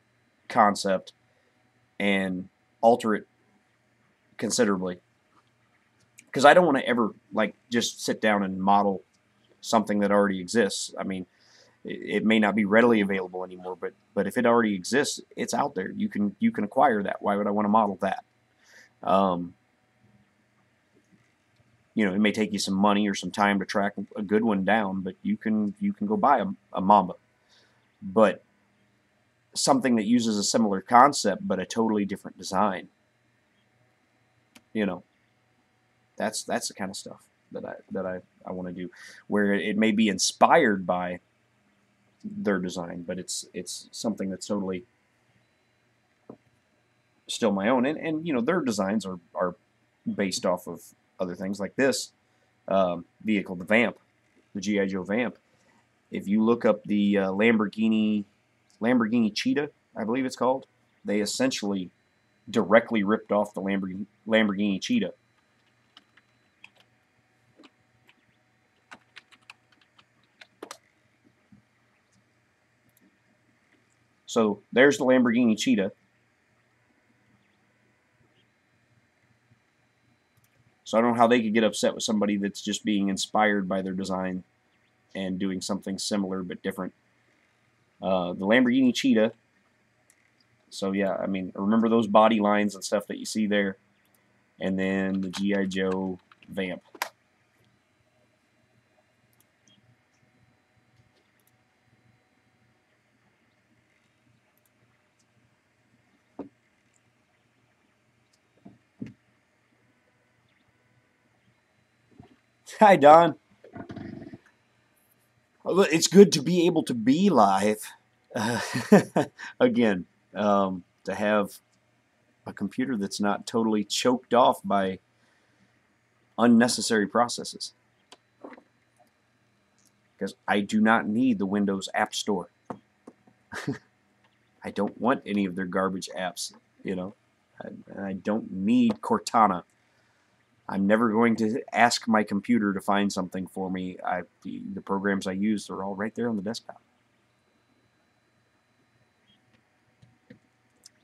concept and alter it considerably, because I don't want to ever like just sit down and model something that already exists. I mean, it may not be readily available anymore, but if it already exists, it's out there. You can acquire that. Why would I want to model that? You know, it may take you some money or some time to track a good one down, but you can go buy a Mamba. But something that uses a similar concept but a totally different design, you know, that's the kind of stuff that I want to do, where it may be inspired by their design, but it's something that's totally still my own. And you know, their designs are based off of other things, like this vehicle, the Vamp, the G.I. Joe Vamp. If you look up the Lamborghini Cheetah, I believe it's called, they essentially directly ripped off the Lamborghini Cheetah. So there's the Lamborghini Cheetah. So I don't know how they could get upset with somebody that's just being inspired by their design and doing something similar but different. The Lamborghini Cheetah So yeah, I mean, remember those body lines and stuff that you see there, and then the GI Joe vamp. Hi, Don. It's good to be able to be live again. To have a computer that's not totally choked off by unnecessary processes. Because I do not need the Windows App Store. I don't want any of their garbage apps, you know. I don't need Cortana. I'm never going to ask my computer to find something for me. The programs I use are all right there on the desktop.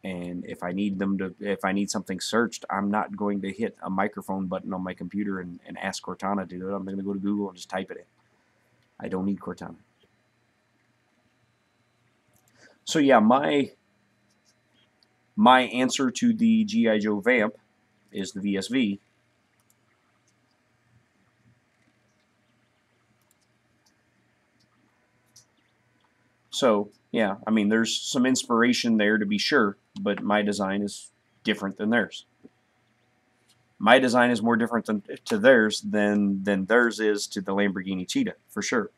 And if I need something searched, I'm not going to hit a microphone button on my computer and ask Cortana to do it. I'm going to go to Google and just type it in. I don't need Cortana. So yeah, my answer to the GI Joe Vamp is the VSV. So yeah, I mean, there's some inspiration there to be sure, but my design is different than theirs. My design is more different to theirs than theirs is to the Lamborghini Cheetah, for sure.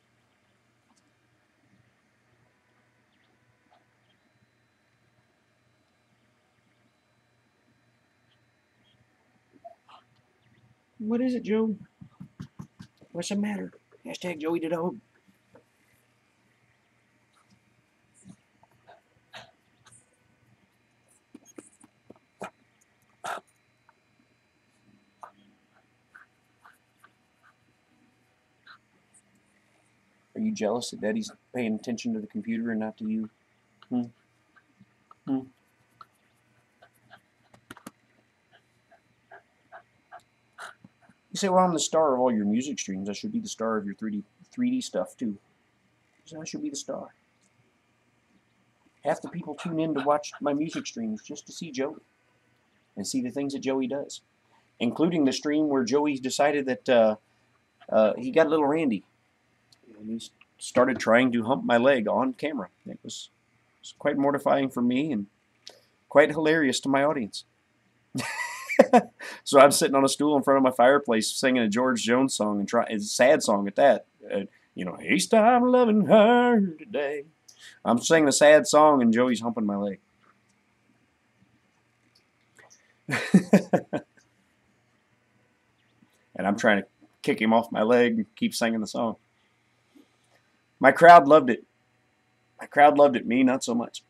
What is it, Joe? What's the matter? Hashtag Joey the dog. Are you jealous that Daddy's paying attention to the computer and not to you? Hmm? Hmm? You say, well, I'm the star of all your music streams. I should be the star of your 3D stuff, too. So I should be the star. Half the people tune in to watch my music streams just to see Joey and see the things that Joey does, including the stream where Joey decided that he got a little randy. And he started trying to hump my leg on camera. It was quite mortifying for me and quite hilarious to my audience. So I'm sitting on a stool in front of my fireplace singing a George Jones song, and it's a sad song at that. Hey, stop loving her today. I'm singing a sad song, and Joey's humping my leg. And I'm trying to kick him off my leg and keep singing the song. My crowd loved it. My crowd loved it. Me, not so much.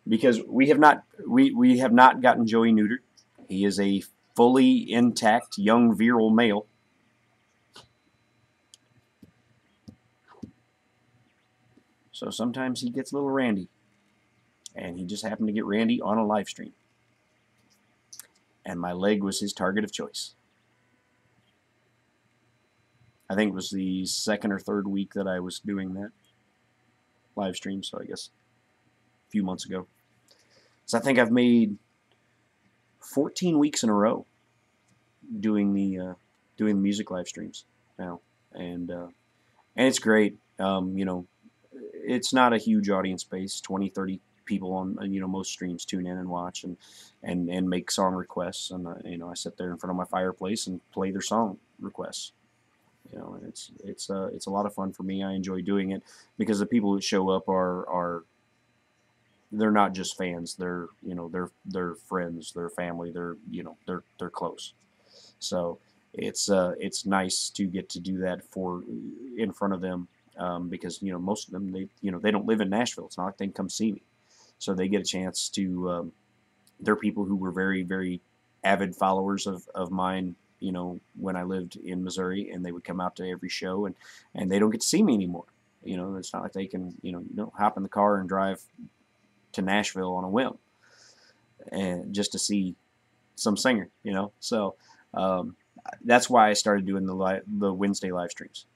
Because we have not gotten Joey neutered. He is a fully intact young virile male. So sometimes he gets a little randy. And he just happened to get randy on a live stream. And my leg was his target of choice. I think it was the second or third week that I was doing that live stream, so I guess a few months ago. So I think I've made 14 weeks in a row doing the music live streams now, and it's great. It's not a huge audience base, 20, 30 people on most streams tune in and watch and make song requests, and I sit there in front of my fireplace and play their song requests. And it's a lot of fun for me. I enjoy doing it because the people that show up are they're not just fans. They're friends, they're family, they're close. So it's nice to get to do that in front of them, because most of them they don't live in Nashville. It's not like they can come see me, so they get a chance to. They're people who were very, very avid followers of mine, when I lived in Missouri, and they would come out to every show, and they don't get to see me anymore. It's not like they can, you don't hop in the car and drive to Nashville on a whim and just to see some singer, So that's why I started doing the Wednesday live streams.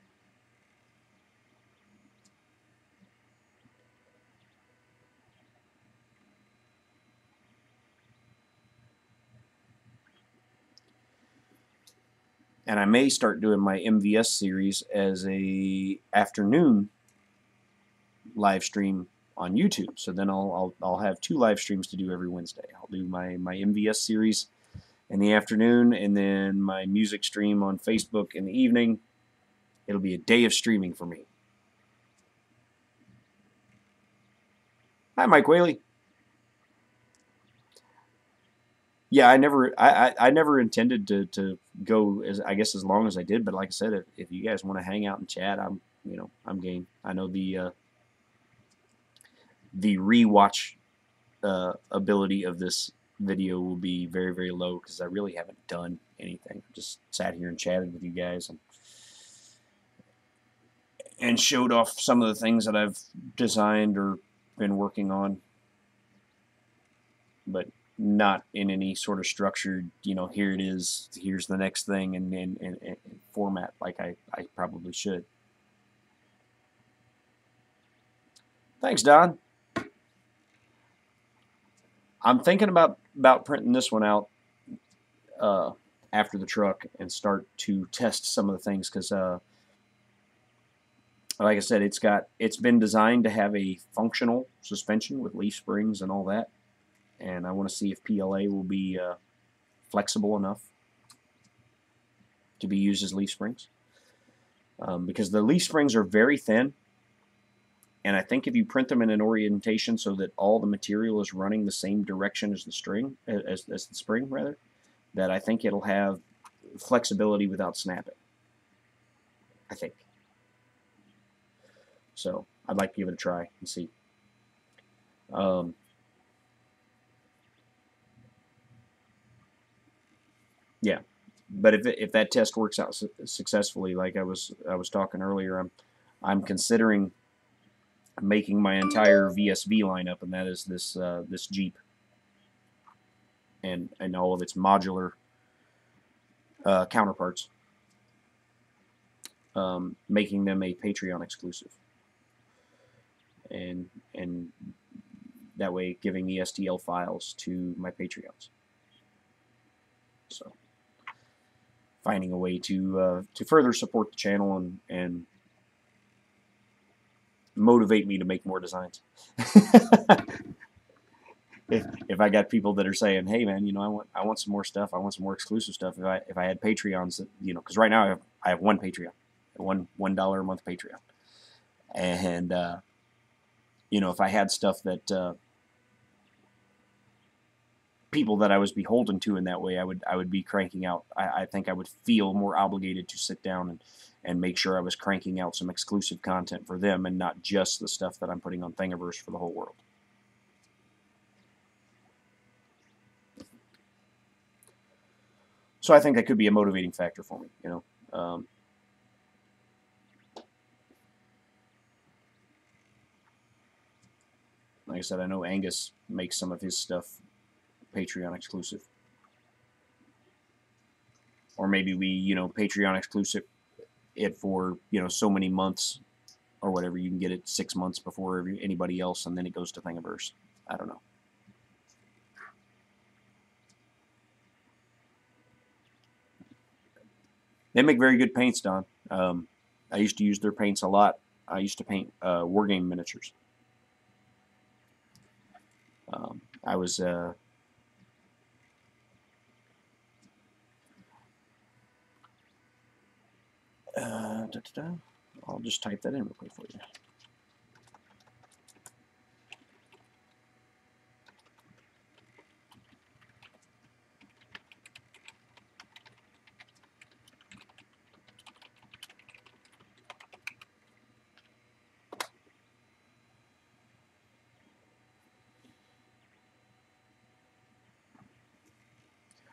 And I may start doing my MVS series as a afternoon live stream on YouTube. So then I'll have 2 live streams to do every Wednesday. I'll do my MVS series in the afternoon, and then my music stream on Facebook in the evening. It'll be a day of streaming for me. Hi, Mike Whaley. Yeah, I never intended to go as long as I did, but like I said, if you guys want to hang out and chat, I'm game. I know the rewatch ability of this video will be very, very low because I really haven't done anything. I just sat here and chatted with you guys and showed off some of the things that I've designed or been working on, but not in any sort of structured, here it is, here's the next thing, and format like I probably should. Thanks, Don. I'm thinking about printing this one out after the truck and start to test some of the things because, like I said, it's been designed to have a functional suspension with leaf springs and all that, and I want to see if PLA will be flexible enough to be used as leaf springs, because the leaf springs are very thin. And I think if you print them in an orientation so that all the material is running the same direction as the string, as the spring rather, that I think it'll have flexibility without snapping. I think. So I'd like to give it a try and see. Yeah, but if that test works out successfully, like I was talking earlier, I'm considering making my entire VSV lineup, and that is this Jeep and all of its modular counterparts, making them a Patreon exclusive, and that way giving the STL files to my Patreons. So finding a way to further support the channel and motivate me to make more designs. if I got people that are saying, "Hey, man, I want some more stuff. I want some more exclusive stuff." If I had Patreons, that, because right now I have one Patreon, $1 a month Patreon, and if I had stuff that people that I was beholden to in that way, I would be cranking out. I think I would feel more obligated to sit down and make sure I was cranking out some exclusive content for them and not just the stuff that I'm putting on Thingiverse for the whole world. So I think that could be a motivating factor for me, like I said, I know Angus makes some of his stuff Patreon exclusive. Or maybe we, Patreon exclusive it for, so many months or whatever. You can get it 6 months before anybody else, and then it goes to Thingiverse. I don't know. They make very good paints, Don. I used to use their paints a lot. I used to paint wargame miniatures. I was I'll just type that in real quick for you.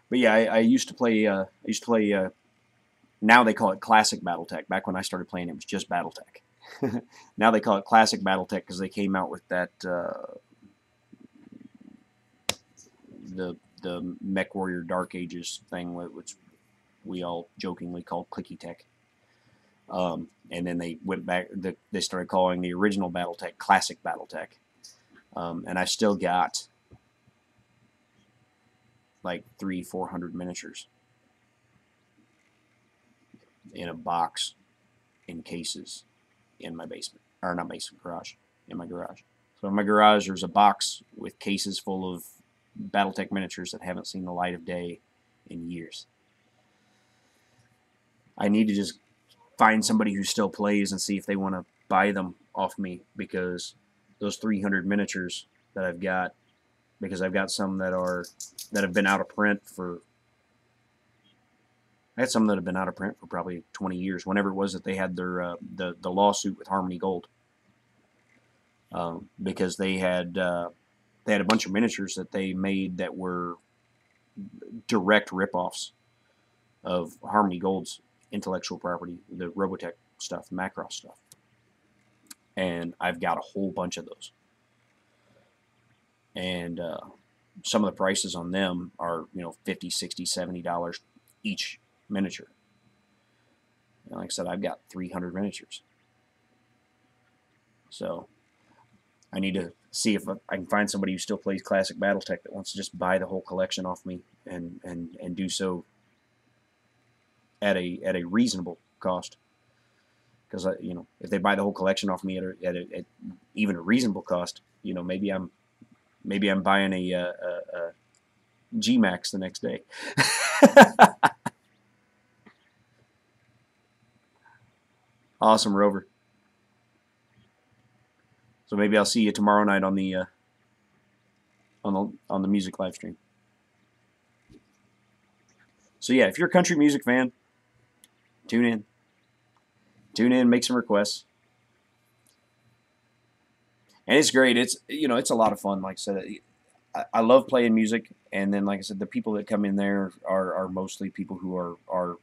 But yeah, I used to play. Now they call it Classic BattleTech. Back when I started playing, it was just BattleTech. Now they call it Classic BattleTech because they came out with that the MechWarrior Dark Ages thing, which we all jokingly called Clicky Tech. And then they went back. They started calling the original BattleTech Classic BattleTech. And I still got like 300-400 miniatures. in a box in cases in my basement, or not basement, garage, in my garage. So in my garage, there's a box with cases full of BattleTech miniatures that haven't seen the light of day in years. I need to just find somebody who still plays and see if they want to buy them off me, because those 300 miniatures that I've got, because I've got some that have been out of print for, I had some that have been out of print for probably 20 years. Whenever it was that they had their the lawsuit with Harmony Gold, because they had a bunch of miniatures that they made that were direct ripoffs of Harmony Gold's intellectual property, the Robotech stuff, the Macross stuff. And I've got a whole bunch of those. And some of the prices on them are, $50, $60, $70 each miniature. And like I said, I've got 300 miniatures. So I need to see if I can find somebody who still plays classic BattleTech that wants to just buy the whole collection off me and do so at a reasonable cost. Because if they buy the whole collection off me at even a reasonable cost, maybe I'm buying a G-Max the next day. Awesome, Rover. So maybe I'll see you tomorrow night on the music live stream. So yeah, if you're a country music fan, tune in. Tune in, make some requests. And it's great. It's it's a lot of fun. Like I said, I love playing music, and then like I said, the people that come in there are mostly people who are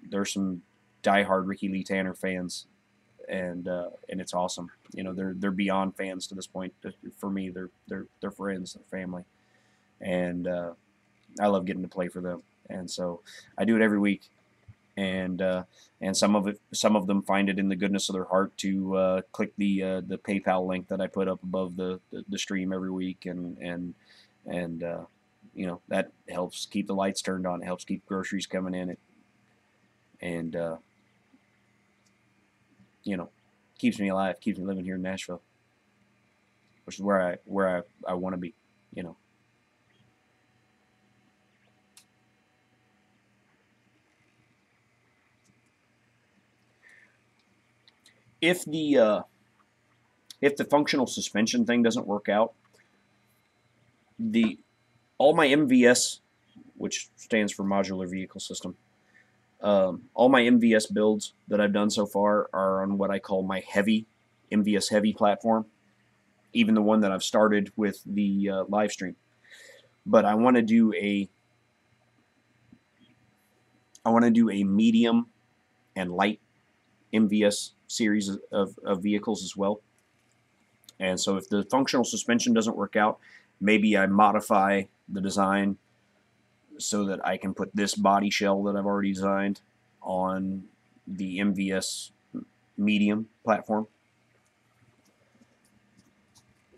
there's some diehard Ricky Lee Tanner fans, and it's awesome. They're beyond fans to this point. For me, they're friends, they're family, and I love getting to play for them. And so I do it every week, and some of them find it in the goodness of their heart to click the PayPal link that I put up above the stream every week, and that helps keep the lights turned on. It helps keep groceries coming in. And keeps me alive, keeps me living here in Nashville, which is where I want to be. If the functional suspension thing doesn't work out, all my MVS, which stands for Modular Vehicle System, all my MVS builds that I've done so far are on what I call my heavy, MVS heavy platform, even the one that I've started with the live stream. But I want to do a medium and light MVS series of vehicles as well. And so if the functional suspension doesn't work out, maybe I modify the design so that I can put this body shell that I've already designed on the MVS medium platform.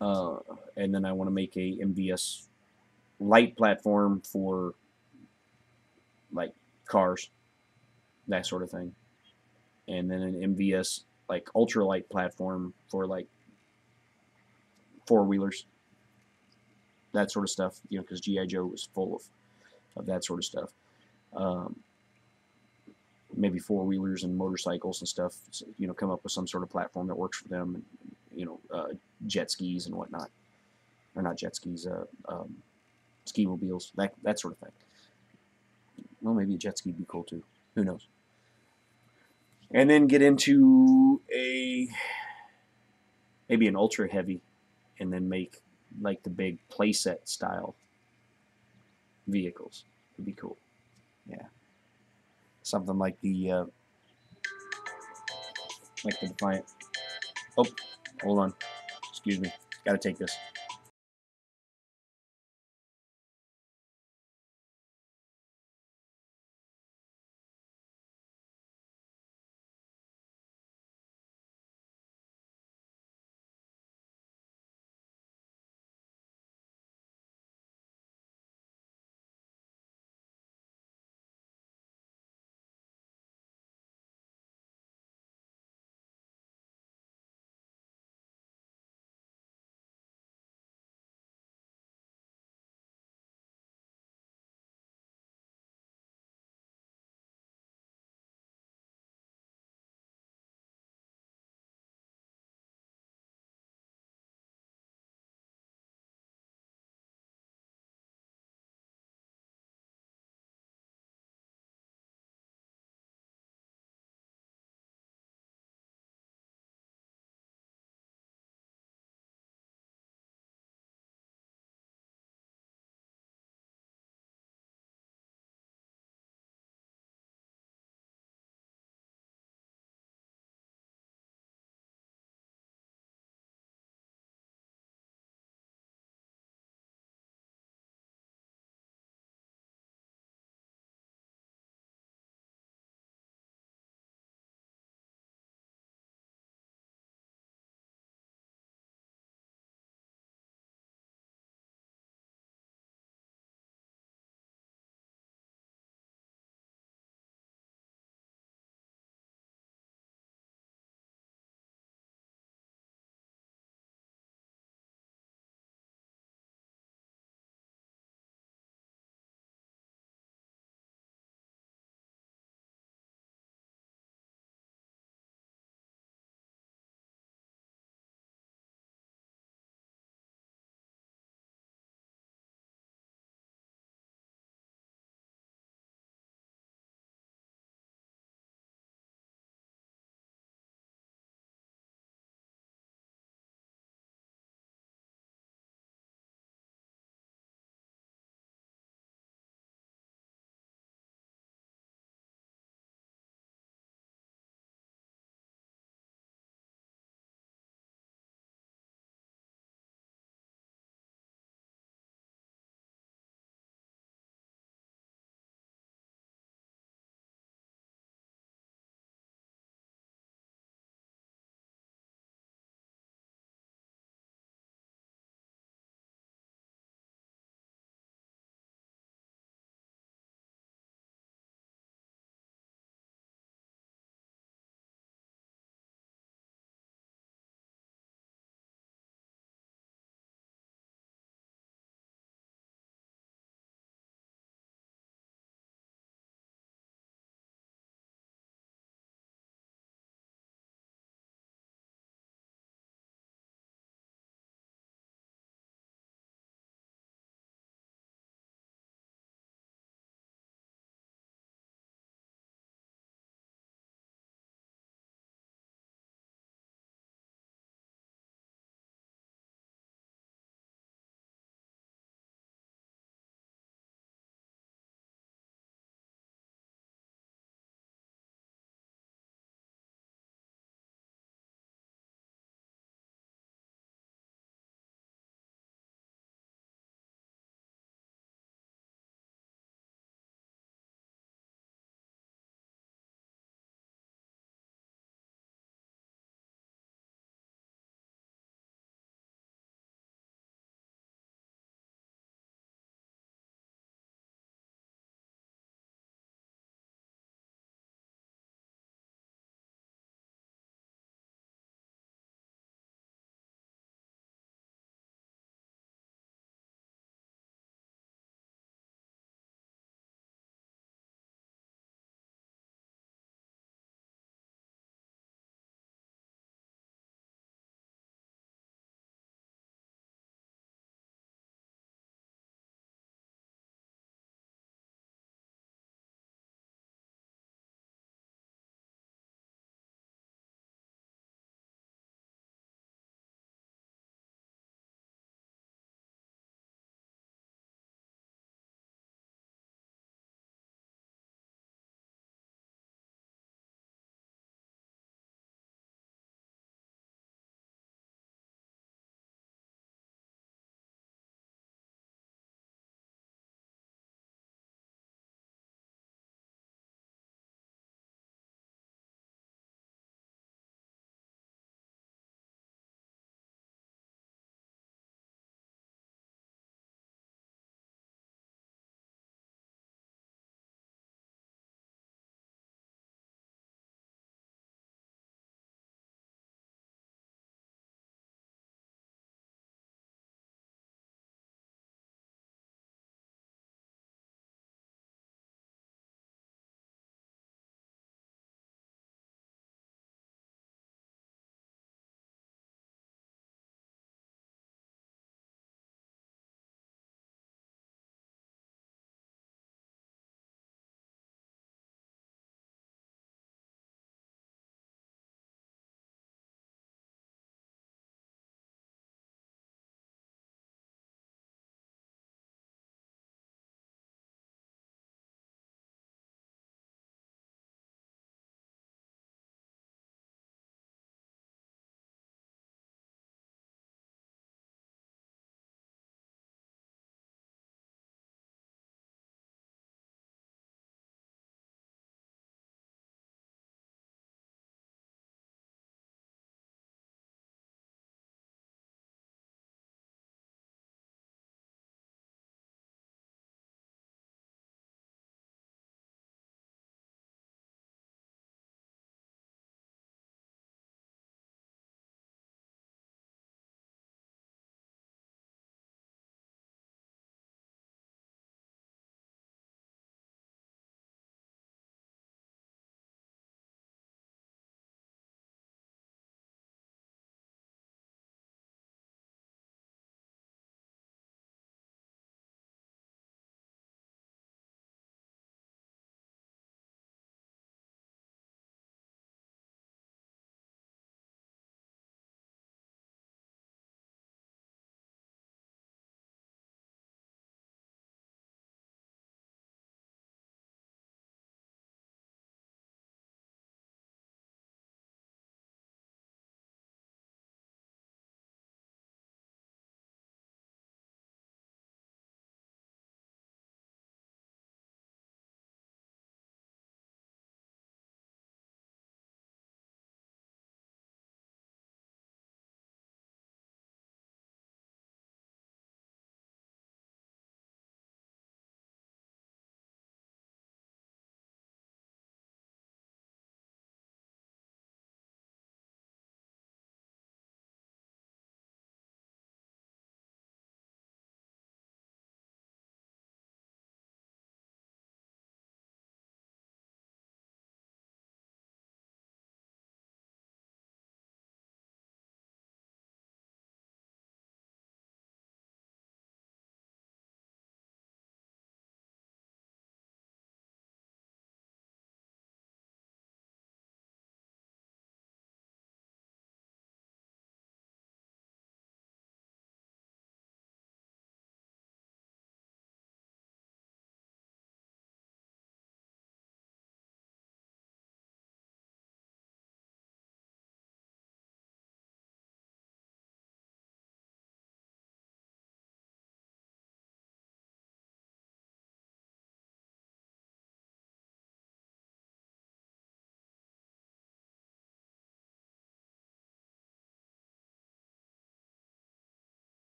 And then I want to make a MVS light platform for like cars, that sort of thing. And then an MVS like ultralight platform for like four-wheelers, that sort of stuff, because G.I. Joe was full of that sort of stuff. Maybe four-wheelers and motorcycles and stuff, come up with some sort of platform that works for them, and, jet skis and whatnot. Or not jet skis, ski mobiles, that sort of thing. Well, maybe a jet ski would be cool too. Who knows? And then get into maybe an ultra heavy, and then make like the big playset style vehicles. Would be cool. Yeah. Something like the Defiant. Oh, hold on. Excuse me. Got to take this.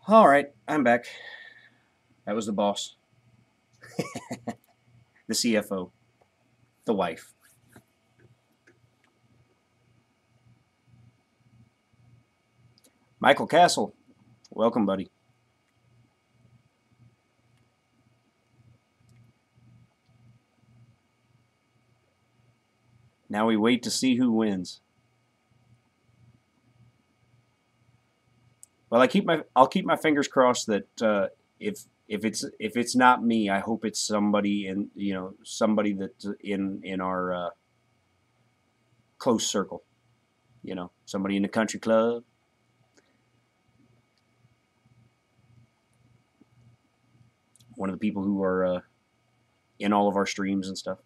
All right, I'm back. That was the boss, the CFO, the wife. Michael Castle, welcome, buddy. Now we wait to see who wins. Well, I'll keep my fingers crossed that if it's not me, I hope it's somebody in somebody that's in our close circle. Somebody in the country club. One of the people who are in all of our streams and stuff.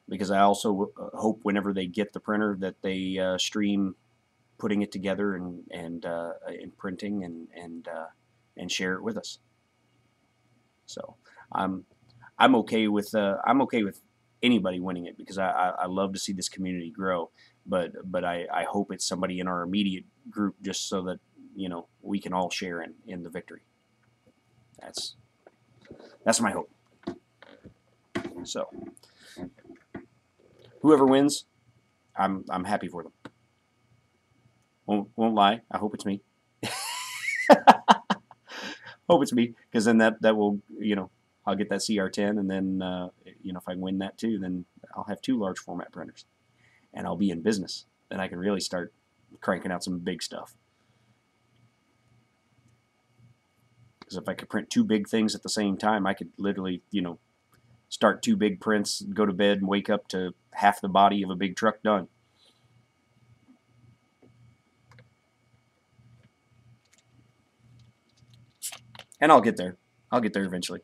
Because I also hope whenever they get the printer that they stream putting it together and printing and share it with us. So I'm okay with anybody winning it because I love to see this community grow. But I hope it's somebody in our immediate group just so that we can all share in the victory. That's my hope. So whoever wins, I'm happy for them. Won't lie. I hope it's me. Hope it's me because then that will I'll get that CR10 and then if I win that too, then I'll have 2 large format printers and I'll be in business. Then I can really start cranking out some big stuff. Because if I could print 2 big things at the same time, I could literally start 2 big prints, go to bed, and wake up to half the body of a big truck done. And I'll get there. I'll get there eventually.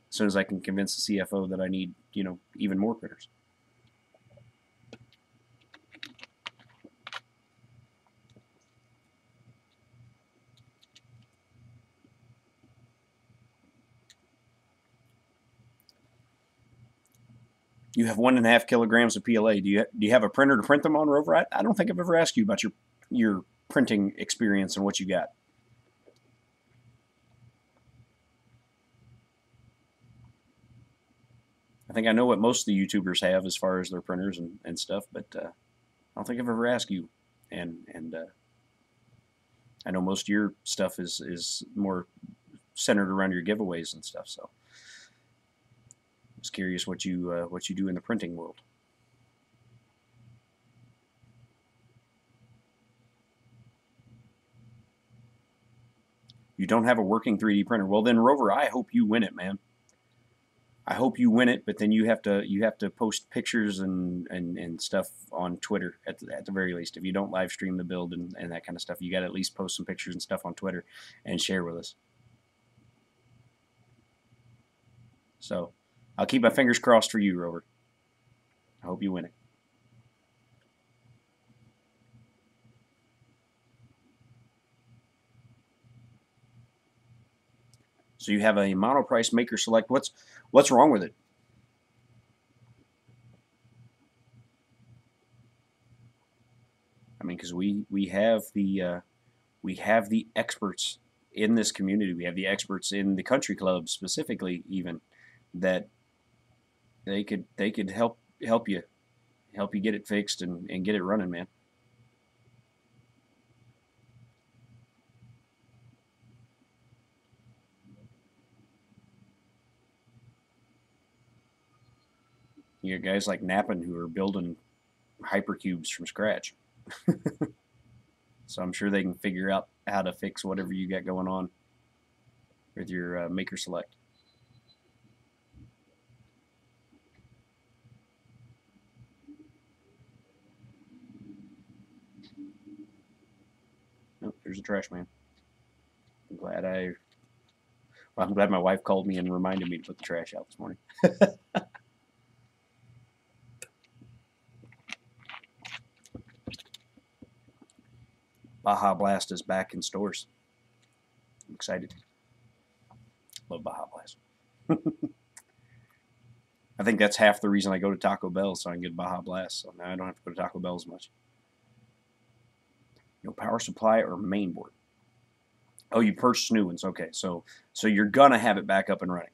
As soon as I can convince the CFO that I need, even more printers. You have 1.5 kilograms of PLA. Do you have a printer to print them on, Rover? I don't think I've ever asked you about your printing experience and what you got. I think I know what most of the YouTubers have as far as their printers and stuff, but I don't think I've ever asked you. And I know most of your stuff is more centered around your giveaways and stuff. So I was curious what you do in the printing world. You don't have a working 3D printer. Well, then Rover, I hope you win it, man. I hope you win it, but then you have to post pictures and stuff on Twitter at the very least. If you don't live stream the build and that kind of stuff, you got to at least post some pictures and stuff on Twitter and share with us. So I'll keep my fingers crossed for you, Rover. I hope you win it. So you have a monoprice Maker Select. What's wrong with it? I mean, because we have the experts in this community. We have the experts in the country club specifically, even that they could help you get it fixed and get it running, man. You got guys like Nappin who are building hypercubes from scratch. So I'm sure they can figure out how to fix whatever you got going on with your Maker Select. Oh, there's a trash man. I'm glad my wife called me and reminded me to put the trash out this morning. Baja Blast is back in stores. I'm excited. Love Baja Blast. I think that's half the reason I go to Taco Bell, so I can get Baja Blast. So now I don't have to go to Taco Bell as much. No power supply or main board. Oh, you purchased new ones. Okay, so you're gonna have it back up and running.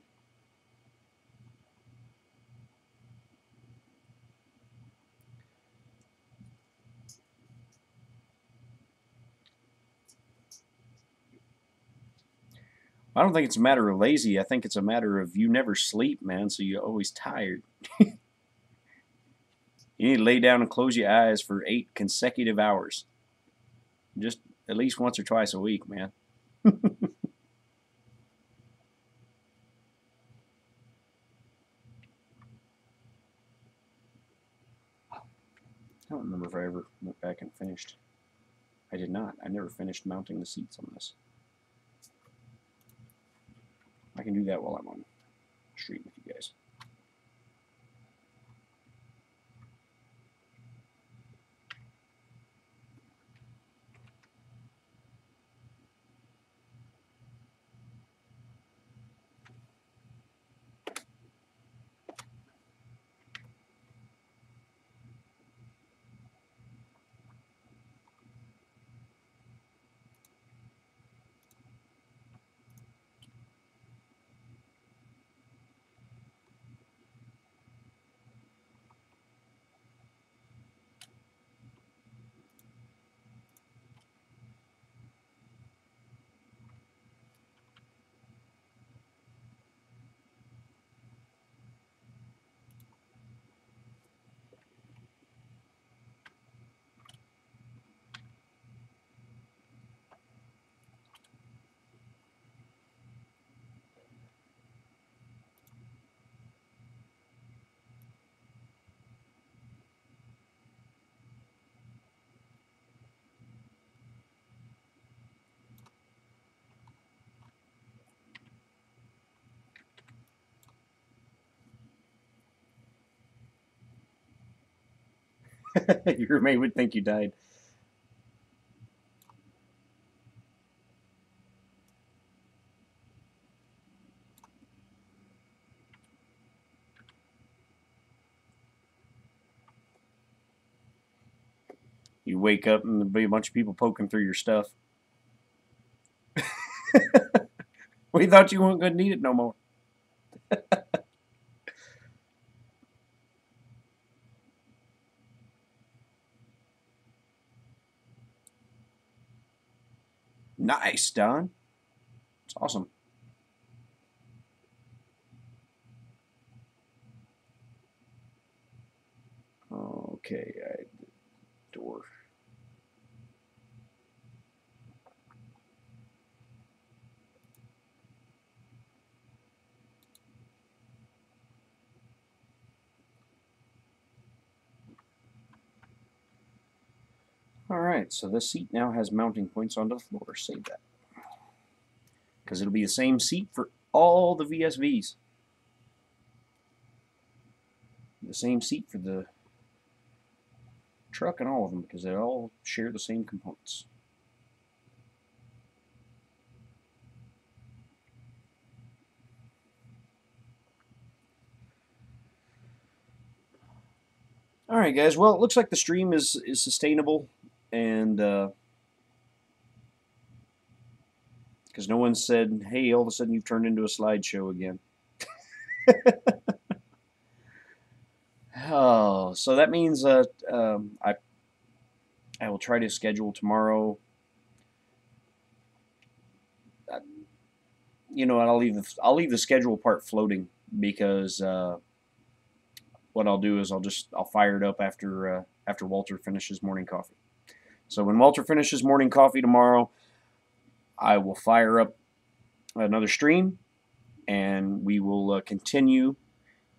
I don't think it's a matter of lazy. I think it's a matter of you never sleep, man, so you're always tired. You need to lay down and close your eyes for 8 consecutive hours. Just at least once or twice a week, man. I don't remember if I ever went back and finished. I did not. I never finished mounting the seats on this. I can do that while I'm on stream with you guys. Your roommate would think you died. You wake up and there'll be a bunch of people poking through your stuff. We thought you weren't going to need it no more. Nice, Don. It's awesome. Okay, door. All right, so this seat now has mounting points onto the floor. Save that. Because it'll be the same seat for all the VSVs. The same seat for the truck and all of them because they all share the same components. All right, guys. Well, it looks like the stream is sustainable, and because no one said, "Hey, all of a sudden you've turned into a slideshow again." Oh, so that means I will try to schedule tomorrow. You know, I'll leave the schedule part floating because what I'll do is I'll fire it up after Walter finishes morning coffee. So when Walter finishes morning coffee tomorrow, I will fire up another stream, and we will continue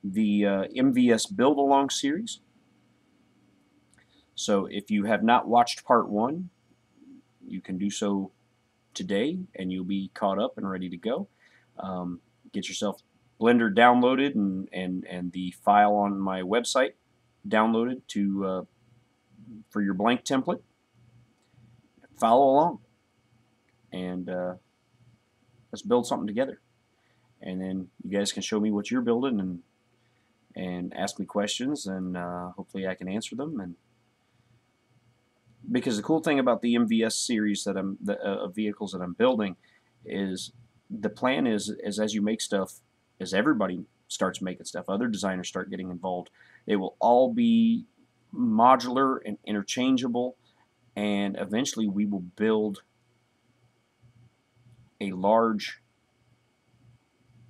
the MVS Build Along series. So if you have not watched part 1, you can do so today, and you'll be caught up and ready to go. Get yourself Blender downloaded and the file on my website downloaded to for your blank template. Follow along, and let's build something together. And then you guys can show me what you're building and ask me questions, and hopefully I can answer them. And because the cool thing about the MVS series that of vehicles that I'm building is the plan is as you make stuff, as everybody starts making stuff, other designers start getting involved. They will all be modular and interchangeable, and eventually we will build a large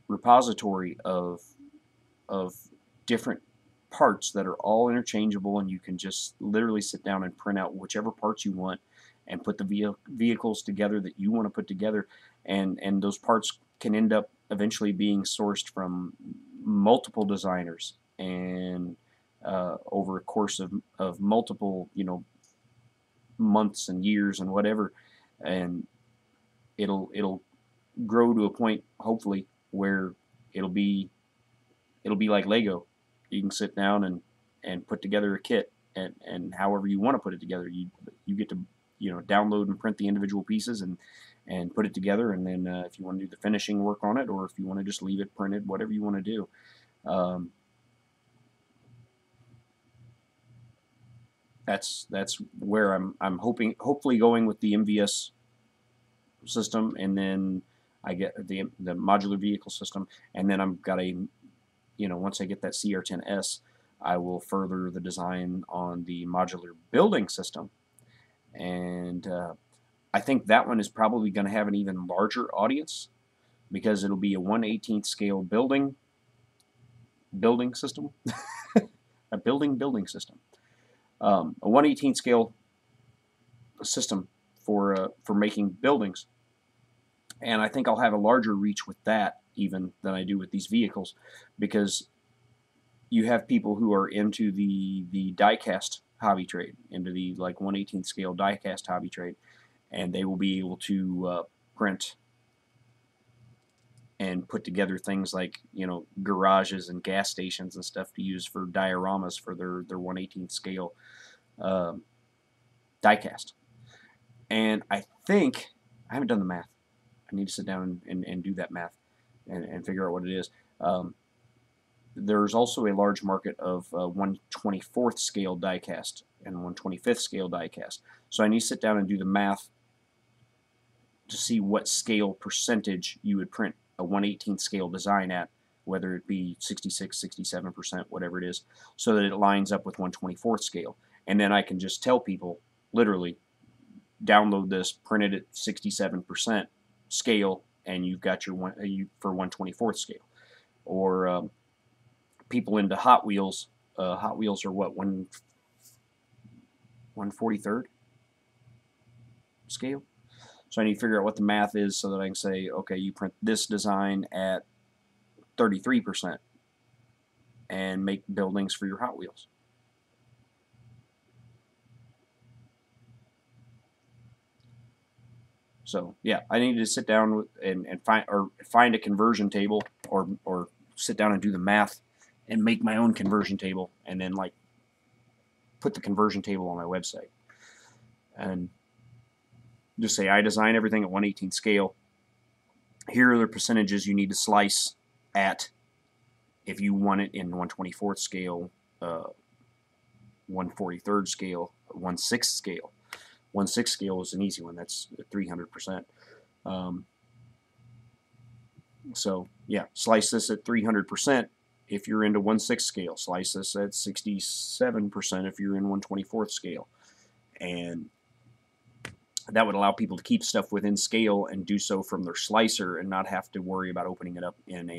repository of different parts that are all interchangeable, and you can just literally sit down and print out whichever parts you want and put the vehicles together that you want to put together, and those parts can end up eventually being sourced from multiple designers, and over a course of multiple months and years and whatever, and it'll grow to a point hopefully where it'll be like Lego. You can sit down and put together a kit, and however you want to put it together. You get to download and print the individual pieces and put it together, and then if you want to do the finishing work on it, or if you want to just leave it printed, whatever you want to do. That's where I'm hopefully going with the MVS system, and then I get the modular vehicle system, and then I've got once I get that CR10S, I will further the design on the modular building system, and I think that one is probably going to have an even larger audience because it'll be a 1/18th scale building system, a building system, a 1/18th scale system for making buildings, and I think I'll have a larger reach with that even than I do with these vehicles, because you have people who are into the die-cast hobby trade, into the like 1/18th scale die-cast hobby trade, and they will be able to print and put together things like garages and gas stations and stuff to use for dioramas for their 1/18th scale die-cast. And I think I haven't done the math. I need to sit down and do that math and figure out what it is. There's also a large market of 1/24th scale die-cast and 1/25th scale die-cast. So I need to sit down and do the math to see what scale percentage you would print a 1/18th scale design at, whether it be 66, 67%, whatever it is, so that it lines up with 1/24th scale. And then I can just tell people, literally, download this, print it at 67% scale, and you've got your for 1/24th scale. Or people into Hot Wheels. Hot Wheels are what, 1/43rd scale? So I need to figure out what the math is so that I can say, okay, you print this design at 33% and make buildings for your Hot Wheels. So yeah, I need to sit down and find a conversion table, or sit down and do the math and make my own conversion table, and then like put the conversion table on my website and just say I design everything at 1/18th scale. Here are the percentages you need to slice at if you want it in 1/24th scale, 1/43rd scale, 1/6 scale. 1/6 scale is an easy one. That's 300%. So yeah, slice this at 300% if you're into 1/6 scale. Slice this at 67% if you're in 1/24th scale, and that would allow people to keep stuff within scale and do so from their slicer and not have to worry about opening it up in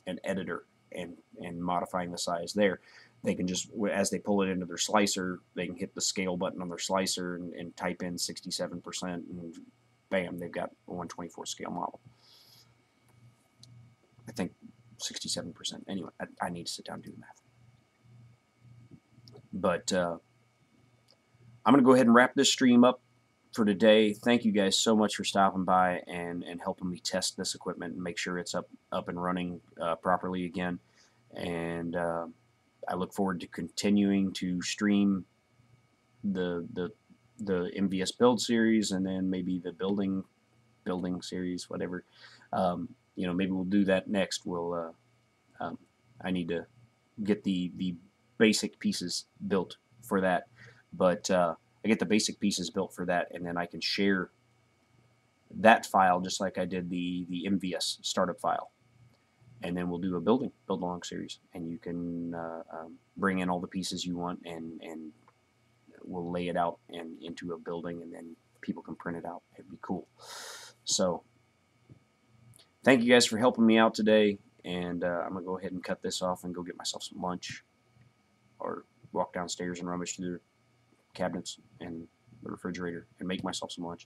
an editor and modifying the size there. They can just, as they pull it into their slicer, they can hit the scale button on their slicer and type in 67%, and bam, they've got a 1/24th scale model. I think 67%. Anyway, I need to sit down and do the math. But I'm going to go ahead and wrap this stream up for today. Thank you guys so much for stopping by and helping me test this equipment and make sure it's up and running properly again. And I look forward to continuing to stream the MVS build series, and then maybe the building series, whatever. Maybe we'll do that next. We'll I need to get the basic pieces built for that, but I get the basic pieces built for that, and then I can share that file just like I did the MVS startup file. And then we'll do a build along series, and you can bring in all the pieces you want, and we'll lay it out into a building, and then people can print it out. It'd be cool. So thank you guys for helping me out today, and I'm gonna go ahead and cut this off and go get myself some lunch, or walk downstairs and rummage through the cabinets and the refrigerator and make myself some lunch.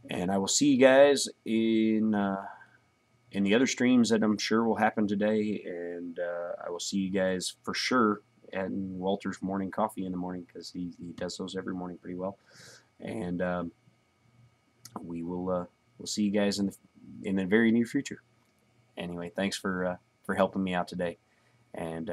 And I will see you guys in the other streams that I'm sure will happen today, and I will see you guys for sure at Walter's morning coffee in the morning, because he does those every morning pretty well. And we'll see you guys in the very near future. Anyway, thanks for helping me out today, and